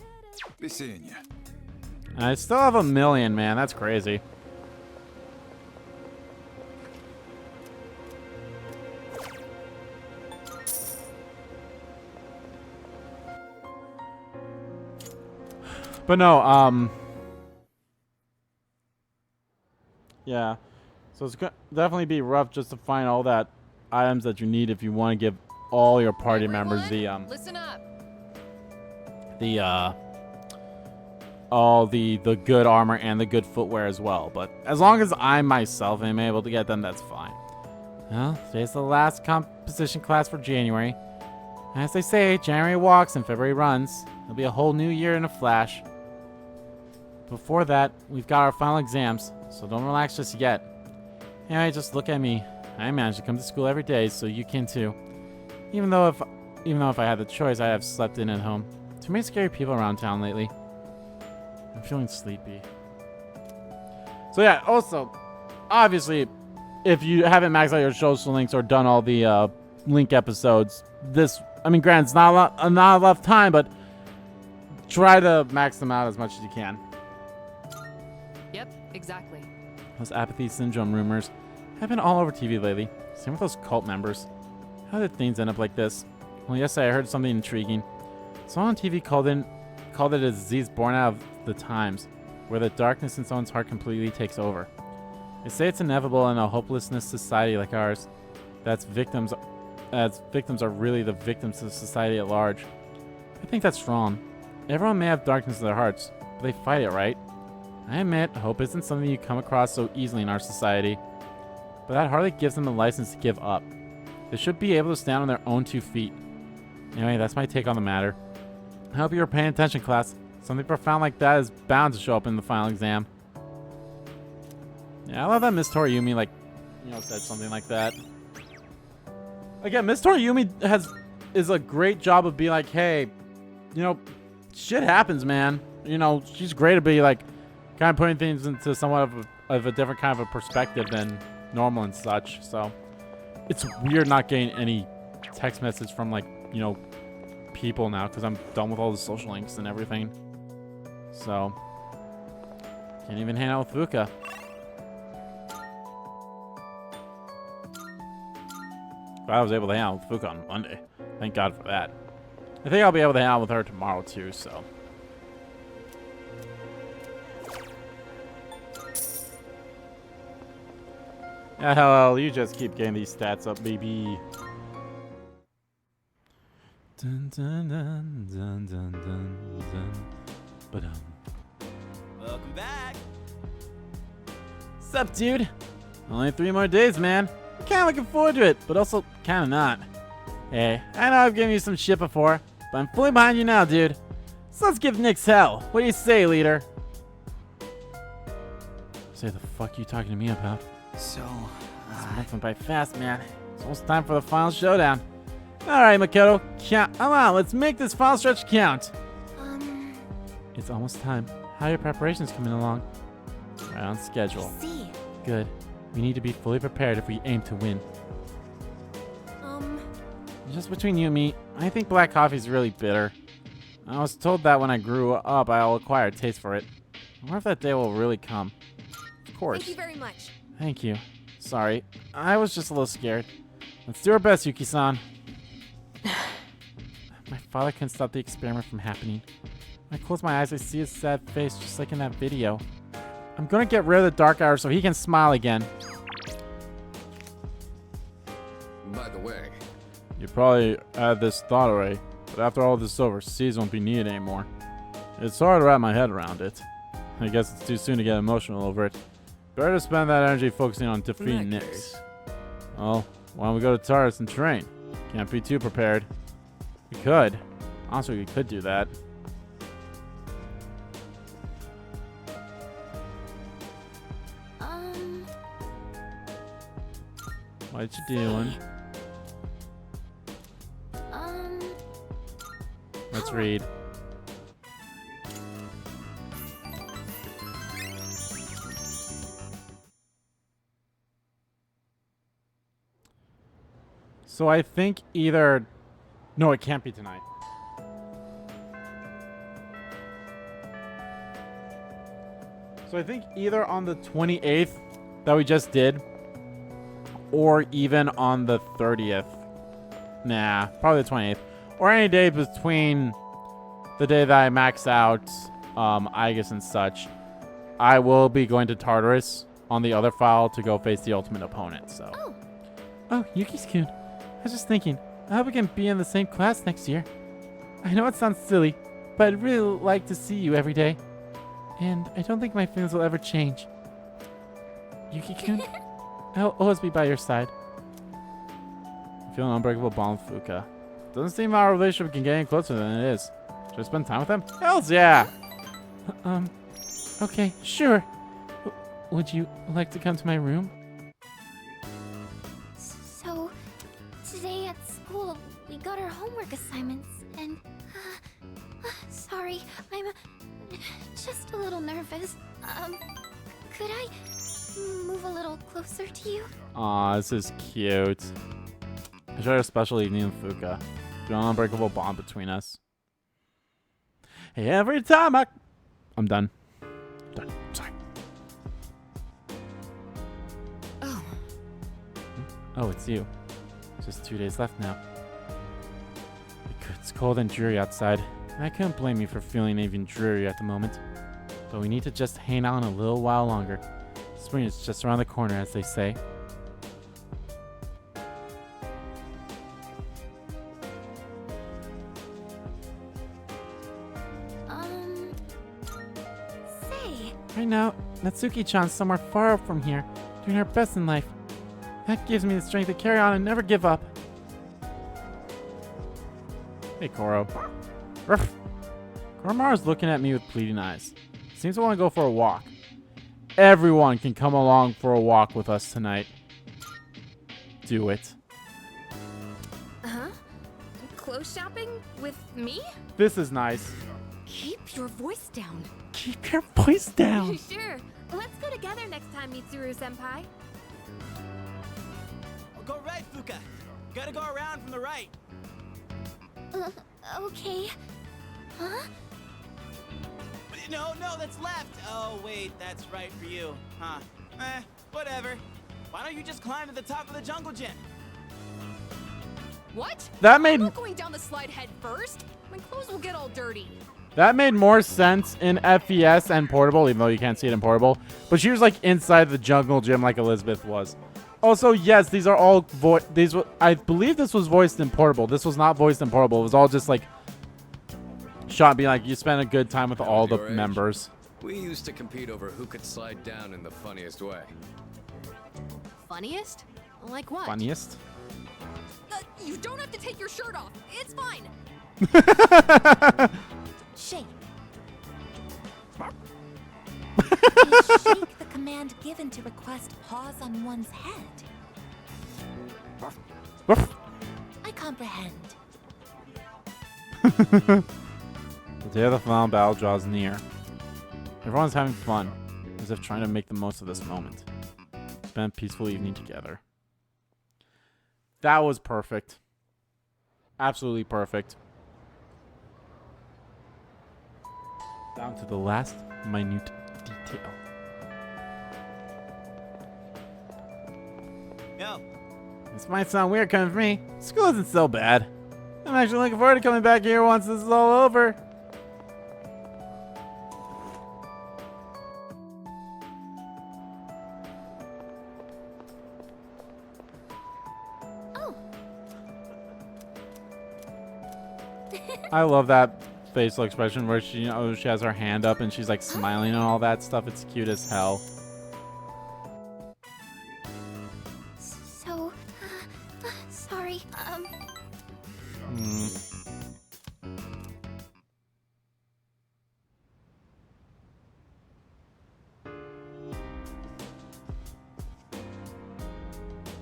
Be seeing you. I still have 1 million, man. That's crazy. But no, yeah. So it's gonna definitely be rough just to find all that items that you need if you want to give all your party members the Listen up. all the good armor and the good footwear as well. But as long as I myself am able to get them, that's fine. Well, today's the last composition class for January. As they say, January walks and February runs. It'll be a whole new year in a flash. Before that, we've got our final exams, so don't relax just yet. Anyway, just look at me. I managed to come to school every day, so you can too. Even though if I had the choice, I'd have slept in at home. Too many scary people around town lately. I'm feeling sleepy. So yeah, also, obviously, if you haven't maxed out your social links or done all the link episodes, granted, it's not a lot of time, but try to max them out as much as you can. Yep, exactly. Those apathy syndrome rumors have been all over TV lately. Same with those cult members. How did things end up like this? Well, yesterday I heard something intriguing. Someone on TV called it a disease born out of the times, where the darkness in someone's heart completely takes over. They say it's inevitable in a hopelessness society like ours. Victims are really the victims of society at large. I think that's wrong. Everyone may have darkness in their hearts, but they fight it, right? I admit, hope isn't something you come across so easily in our society, but that hardly gives them a license to give up. They should be able to stand on their own 2 feet. Anyway, that's my take on the matter. I hope you were paying attention, class. Something profound like that is bound to show up in the final exam. Yeah, I love that Miss Toriumi, said something like that. Again, Miss Toriumi is a great job of being like, hey, shit happens, man. She's great to be kind of putting things into somewhat of a different kind of a perspective than normal and such. So it's weird not getting any text message from people now because I'm done with all the social links and everything. So can't even hang out with Fuka. Glad I was able to hang out with Fuka on Monday. Thank God for that. I think I'll be able to hang out with her tomorrow too, so. Yeah, hell, you just keep getting these stats up, baby. Dun, dun, dun, dun, dun, dun, dun. Ba-dum. Welcome back. Sup, dude? Only 3 more days, man. I'm kinda looking forward to it, but also kinda not. Hey, I know I've given you some shit before, but I'm fully behind you now, dude. So let's give Nyx hell. What do you say, leader? Say the fuck you talking to me about? So, It's moving by fast, man. It's almost time for the final showdown. Alright, Makoto, come on, let's make this final stretch count. It's almost time. How are your preparations coming along? Right on schedule. I see. Good. We need to be fully prepared if we aim to win. Just between you and me, I think black coffee is really bitter. I was told that when I grew up, I'll acquire a taste for it. I wonder if that day will really come. Of course. Thank you very much. Thank you. Sorry. I was just a little scared. Let's do our best, Yuki-san. My father couldn't stop the experiment from happening. When I close my eyes, I see his sad face just like in that video. I'm gonna get rid of the dark hour so he can smile again. By the way, You probably had this thought already. But after all this is over, seeds won't be needed anymore. It's hard to wrap my head around it. I guess it's too soon to get emotional over it. Better to spend that energy focusing on defeating Nyx. Well, why don't we go to Taurus and train? Can't be too prepared. We could. Honestly, we could do that. What you doing? Let's read. So I think either... No, it can't be tonight. So I think either on the 28th that we just did, or even on the 30th. Nah, probably the 28th. Or any day between the day that I max out Aegis and such. I will be going to Tartarus on the other file to go face the ultimate opponent, so. Oh, Yuki's-kun. I was just thinking, I hope we can be in the same class next year. I know it sounds silly, but I'd really like to see you every day. And I don't think my feelings will ever change. Yuki-kun, I'll always be by your side. I feel an unbreakable bond with Fuka. Doesn't seem our relationship can get any closer than it is. Should I spend time with him? Hells yeah! Okay, sure. Would you like to come to my room? So, today at school, we got our homework assignments, and... sorry, I'm just a little nervous. Could I move a little closer to you? Aw, this is cute. I share a special evening with Fuka. Feel an unbreakable bond between us. Hey, every time I'm done. Done. Sorry. Oh. Oh, it's you. Just 2 days left now. It's cold and dreary outside, and I couldn't blame you for feeling even dreary at the moment. But we need to just hang on a little while longer. Spring is just around the corner, as they say. Say. Right now, Natsuki-chan's somewhere far up from here, doing her best in life. That gives me the strength to carry on and never give up. Hey, Koro. Ruff. Koromaru's looking at me with pleading eyes. Seems to want to go for a walk. Everyone can come along for a walk with us tonight. Do it. Huh? Clothes shopping? With me? This is nice. Keep your voice down. Keep your voice down. Sure. Let's go together next time, Mitsuru-senpai. I'll go right, Fuka. Gotta go around from the right. Okay. Huh? No, that's left. Oh, wait, that's right for you. Huh. Whatever. Why don't you just climb to the top of the jungle gym? What? That made... I'm not going down the slide head first. My clothes will get all dirty. That made more sense in FES and Portable, even though you can't see it in Portable. But she was like inside the jungle gym like Elizabeth was. Also, yes, these are all I believe this was voiced in Portable. This was not voiced in Portable. It was all just like shot being like, you spent a good time with all the members. We used to compete over who could slide down in the funniest way. Funniest? Like what? Funniest? You don't have to take your shirt off. It's fine. Shake. Is shake the command given to request paws on one's head? I comprehend. The day of the final battle draws near. Everyone's having fun, as if trying to make the most of this moment. Spend a peaceful evening together. That was perfect. Absolutely perfect. Down to the last minute detail. Yo. This might sound weird coming from me. School isn't so bad. I'm actually looking forward to coming back here once this is all over. Oh. I love that facial expression where she, she has her hand up and she's like smiling and all that stuff. It's cute as hell. So, sorry.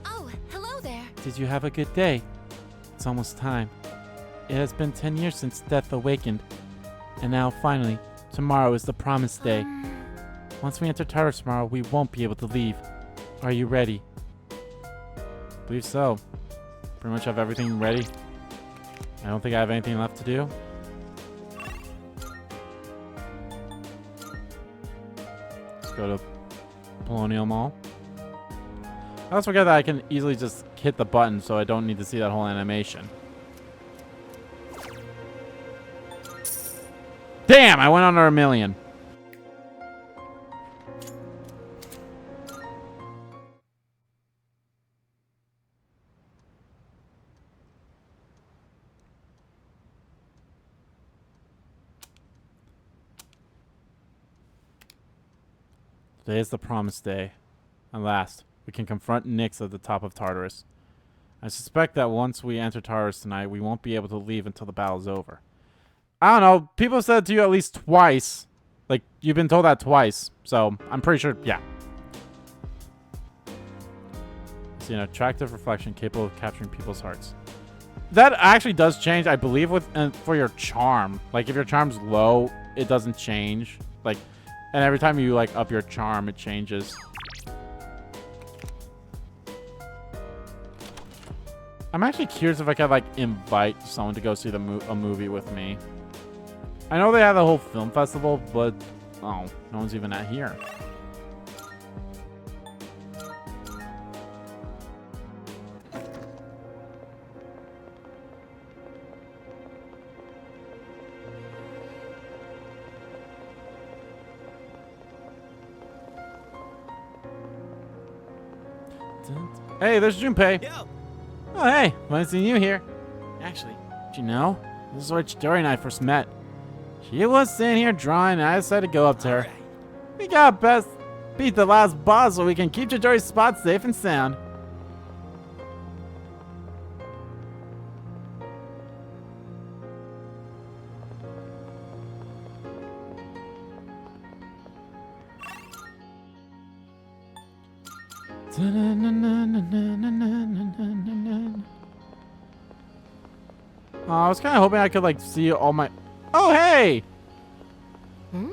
Oh, hello there. Did you have a good day? It's almost time. It has been 10 years since Death awakened. And now, finally, tomorrow is the promised day. Once we enter Tartarus tomorrow, we won't be able to leave. Are you ready? I believe so. Pretty much have everything ready. I don't think I have anything left to do. Let's go to Colonial Mall. I also forget that I can easily just hit the button, so I don't need to see that whole animation. Damn, I went under a million. Today is the promised day. At last, we can confront Nyx at the top of Tartarus. I suspect that once we enter Tartarus tonight, we won't be able to leave until the battle's over. I don't know. People said it to you at least twice. Like, you've been told that twice. So, I'm pretty sure, yeah. See an attractive reflection capable of capturing people's hearts. That actually does change, I believe, with for your charm. Like, if your charm's low, it doesn't change. Like, and every time you, like, up your charm, it changes. I'm actually curious if I could, like, invite someone to go see a movie with me. I know they have the whole film festival, but oh, no one's even at here. Hey, there's Junpei. Yo. Oh, hey, nice seeing you here. Actually, did you know? This is where Chidori and I first met. She was sitting here drawing, and I decided to go up to her. Right. We got best beat the last boss so we can keep Chidori's spot safe and sound. I was kind of hoping I could, like, see all my... Oh, hey! Hmm?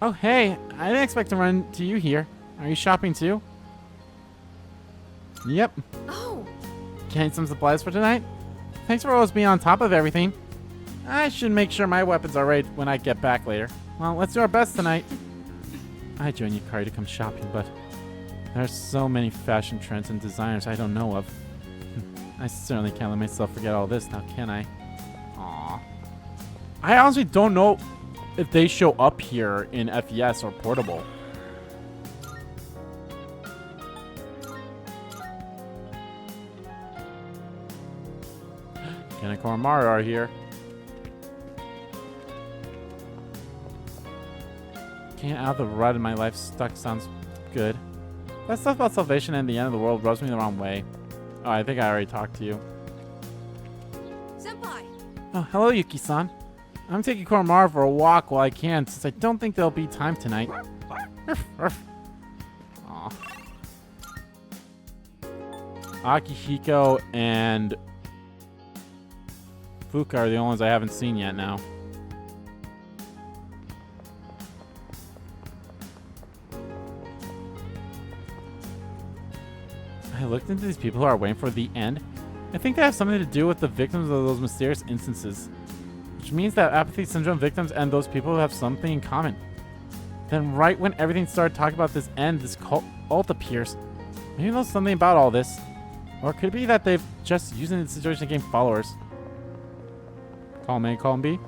Oh, hey. I didn't expect to run into you here. Are you shopping, too? Yep. Oh! Getting some supplies for tonight? Thanks for always being on top of everything. I should make sure my weapons are ready when I get back later. Well, let's do our best tonight. I joined Yukari to come shopping, but... there's so many fashion trends and designers I don't know of. I certainly can't let myself forget all this now, can I? Aww. I honestly don't know if they show up here in FES or Portable. Ken and Koromaru are here. Getting out of the rut in my life stuck sounds good. That stuff about salvation and the end of the world rubs me the wrong way. Oh, I think I already talked to you. Senpai! Oh, hello, Yuki-san. I'm taking Koromaru for a walk while I can, since I don't think there'll be time tonight. Ruff, ruff. Aw. Akihiko and Fuka are the only ones I haven't seen yet now. I looked into these people who are waiting for the end. I think they have something to do with the victims of those mysterious instances. Which means that apathy syndrome victims and those people have something in common. Then right when everything started talking about this end, this cult appears. Maybe there's something about all this. Or it could be that they've just using the situation to gain followers. Column A, column B.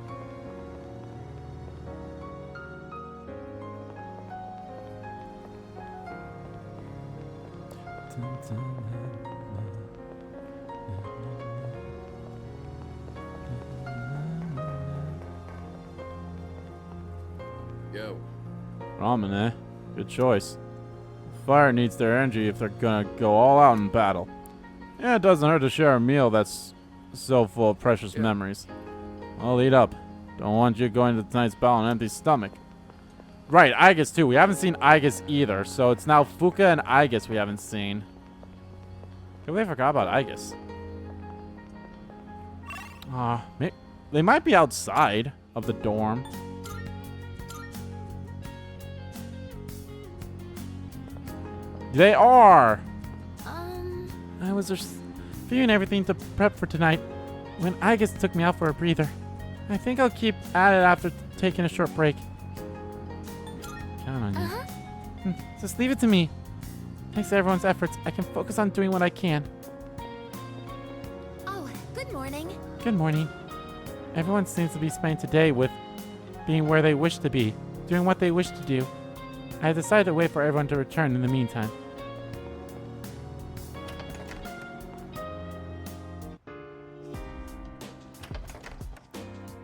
Ramen, eh? Good choice. Fire needs their energy if they're gonna go all out in battle. Yeah, it doesn't hurt to share a meal that's so full of precious memories. I'll eat up. Don't want you going to tonight's battle on an empty stomach. Right, Aigis too. We haven't seen Aigis either, so it's now Fuka and Aigis we haven't seen. I completely forgot about Aigis. They might be outside of the dorm. They are! I was just doing everything to prep for tonight when Aigis took me out for a breather. I think I'll keep at it after taking a short break. Count on you. Just leave it to me. Thanks to everyone's efforts, I can focus on doing what I can. Oh, good morning. Good morning. Everyone seems to be spending today with being where they wish to be, doing what they wish to do. I have decided to wait for everyone to return in the meantime.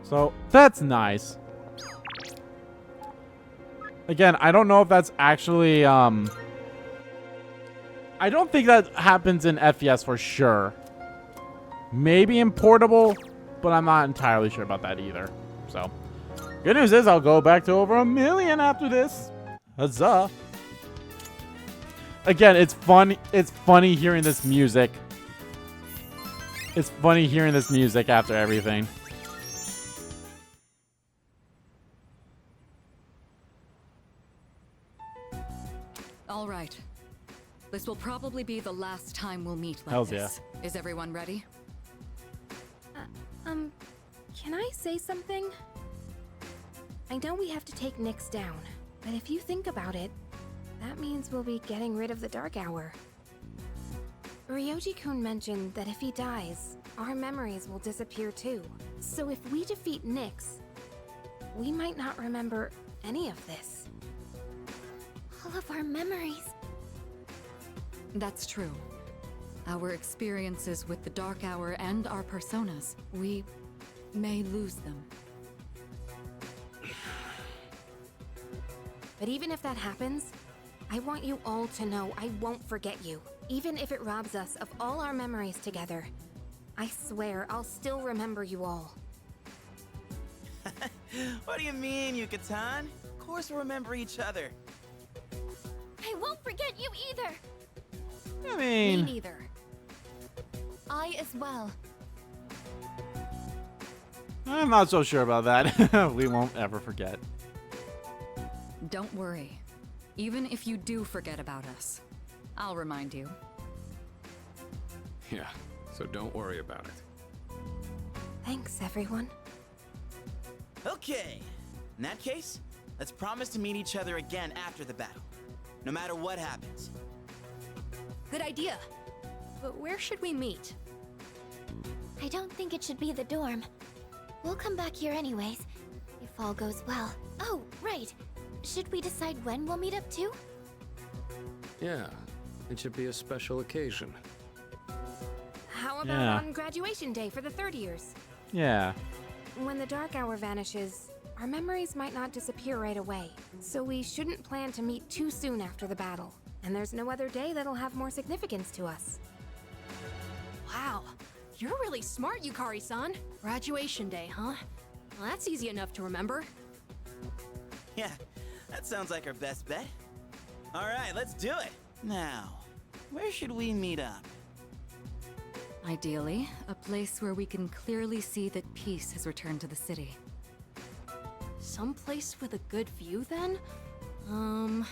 So, that's nice. Again, I don't know if that's actually, I don't think that happens in FES for sure. Maybe in Portable, but I'm not entirely sure about that either. So, good news is I'll go back to over 1 million after this. Huzzah. Again, it's fun. It's funny hearing this music. It's funny hearing this music after everything. All right. This will probably be the last time we'll meet like Hells this. Is everyone ready? Can I say something? I know we have to take Nyx down, but if you think about it, that means we'll be getting rid of the Dark Hour. Ryoji-kun mentioned that if he dies, our memories will disappear too. So if we defeat Nyx, we might not remember any of this. All of our memories. That's true. Our experiences with the Dark Hour and our personas, we may lose them. But even if that happens, I want you all to know I won't forget you. Even if it robs us of all our memories together. I swear I'll still remember you all. What do you mean, Yucatan? Of course we'll remember each other. I won't forget you either. I mean, Me neither. I as well. I'm not so sure about that. We won't ever forget. Don't worry. Even if you do forget about us, I'll remind you. Yeah, so don't worry about it. Thanks, everyone. Okay. In that case, let's promise to meet each other again after the battle. No matter what happens. Good idea. But where should we meet? I don't think it should be the dorm. We'll come back here anyways, if all goes well. Oh, right. Should we decide when we'll meet up too? Yeah, it should be a special occasion. How about on graduation day for the third years? Yeah. When the Dark Hour vanishes, our memories might not disappear right away. So we shouldn't plan to meet too soon after the battle. And there's no other day that'll have more significance to us. Wow, you're really smart, Yukari-san. Graduation day, huh? Well, that's easy enough to remember. Yeah, that sounds like our best bet. All right, let's do it. Now, where should we meet up? Ideally, a place where we can clearly see that peace has returned to the city. Someplace with a good view, then? Oh,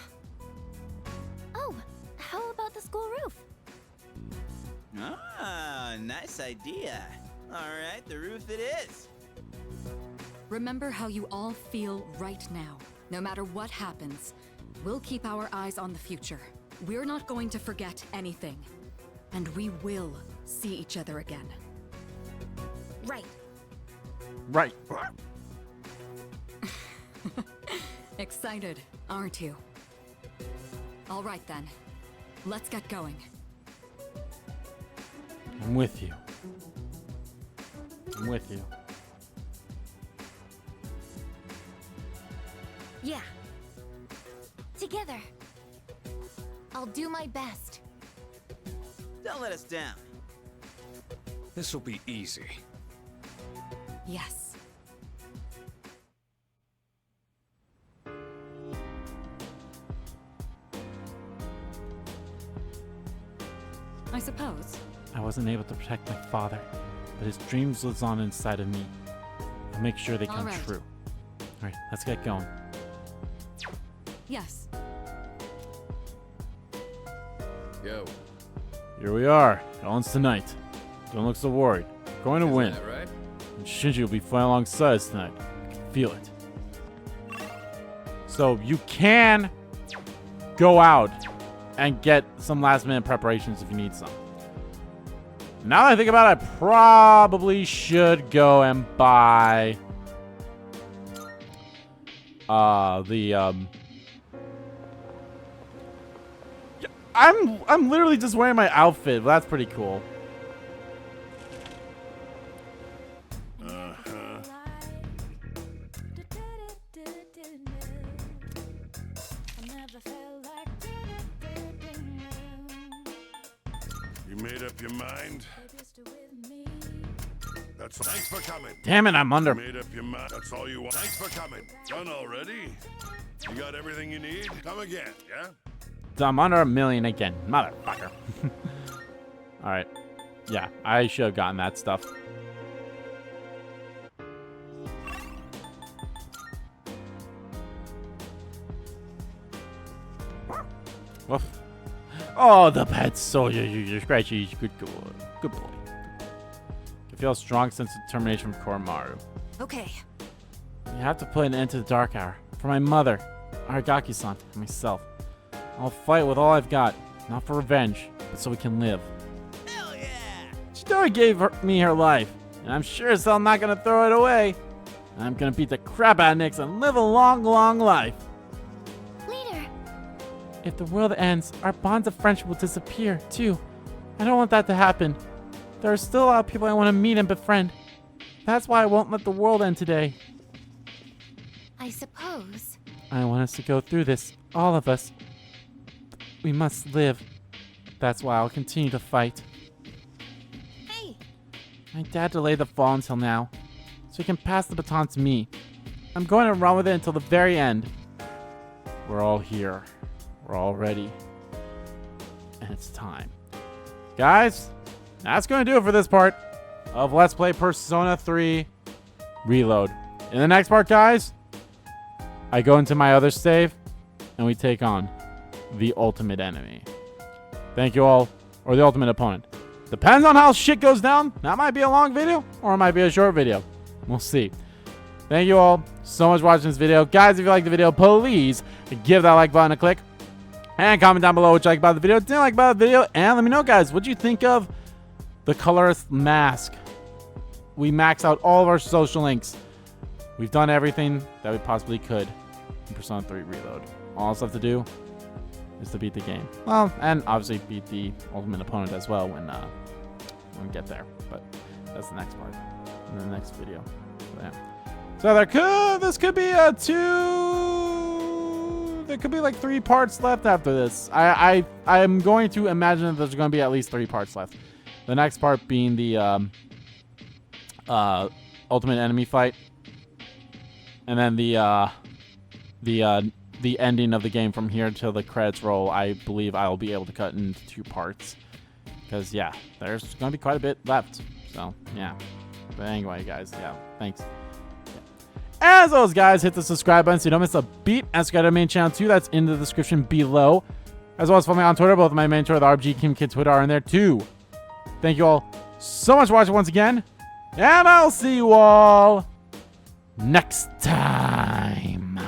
how about the school roof? Ah, nice idea. All right, the roof it is. Remember how you all feel right now. No matter what happens, we'll keep our eyes on the future. We're not going to forget anything. And we will see each other again. Right. Right. Excited, aren't you? All right then. Let's get going. I'm with you. I'm with you. Yeah. together. I'll do my best. Don't let us down. This'll be easy. Yes. I suppose. I wasn't able to protect my father, but his dreams lives on inside of me. I'll make sure they All come right. true. All right, let's get going. Yes. Yo. Here we are. Ellen's tonight. Don't look so worried. We're going to win. That right? And Shinji will be flying alongside us tonight. I can feel it. So you can go out and get some last minute preparations if you need some. Now that I think about it, I probably should go and buy I'm literally just wearing my outfit, but that's pretty cool. You made up your mind? That's thanks for coming. Damn it, I'm under. You made up your mind. That's all you want. Thanks for coming. Done already? You got everything you need? Come again, yeah? I'm under $1 million again, motherfucker. All right, yeah, I should have gotten that stuff. Woof. Oh, the pet's so you're scratchy. Good boy. Good boy. I feel a strong sense of determination from Koromaru. Okay. You have to put an end to the dark hour. For my mother, Aragaki-san, and myself. I'll fight with all I've got. Not for revenge, but so we can live. Hell yeah! She gave me her life, and I'm sure as hell not gonna throw it away. I'm gonna beat the crap out of Nyx and live a long, long life. Leader! If the world ends, our bonds of friendship will disappear, too. I don't want that to happen. There are still a lot of people I want to meet and befriend. That's why I won't let the world end today. I suppose. I want us to go through this, all of us. We must live. That's why I'll continue to fight. Hey! My dad delayed the fall until now, so he can pass the baton to me. I'm going to run with it until the very end. We're all here. We're all ready. And it's time. Guys, that's going to do it for this part of Let's Play Persona 3 Reload. In the next part, guys, I go into my other save, and we take on the ultimate enemy. Thank you all, or the ultimate opponent. Depends on how shit goes down. That might be a long video, or it might be a short video. We'll see. Thank you all so much for watching this video. Guys, if you liked the video, please give that like button a click. And comment down below what you like about the video, didn't like about the video, and let me know, guys, what you think of the colorless mask. We max out all of our social links. We've done everything that we possibly could in Persona 3 Reload. All else left to do is to beat the game. Well, and obviously beat the ultimate opponent as well when we get there. But that's the next part in the next video. So, yeah. So this could be there could be like 3 parts left after this. I'm going to imagine that there's going to be at least 3 parts left. The next part being the ultimate enemy fight, and then the ending of the game from here till the credits roll. I believe I'll be able to cut into 2 parts, because yeah, there's going to be quite a bit left. So yeah, but anyway, guys, yeah, thanks. As always, guys, hit the subscribe button so you don't miss a beat. And subscribe to the main channel too. That's in the description below. As well as follow me on Twitter. Both of my main Twitter, the RBG Kim Kid Twitter, are in there too. Thank you all so much for watching once again. And I'll see you all next time.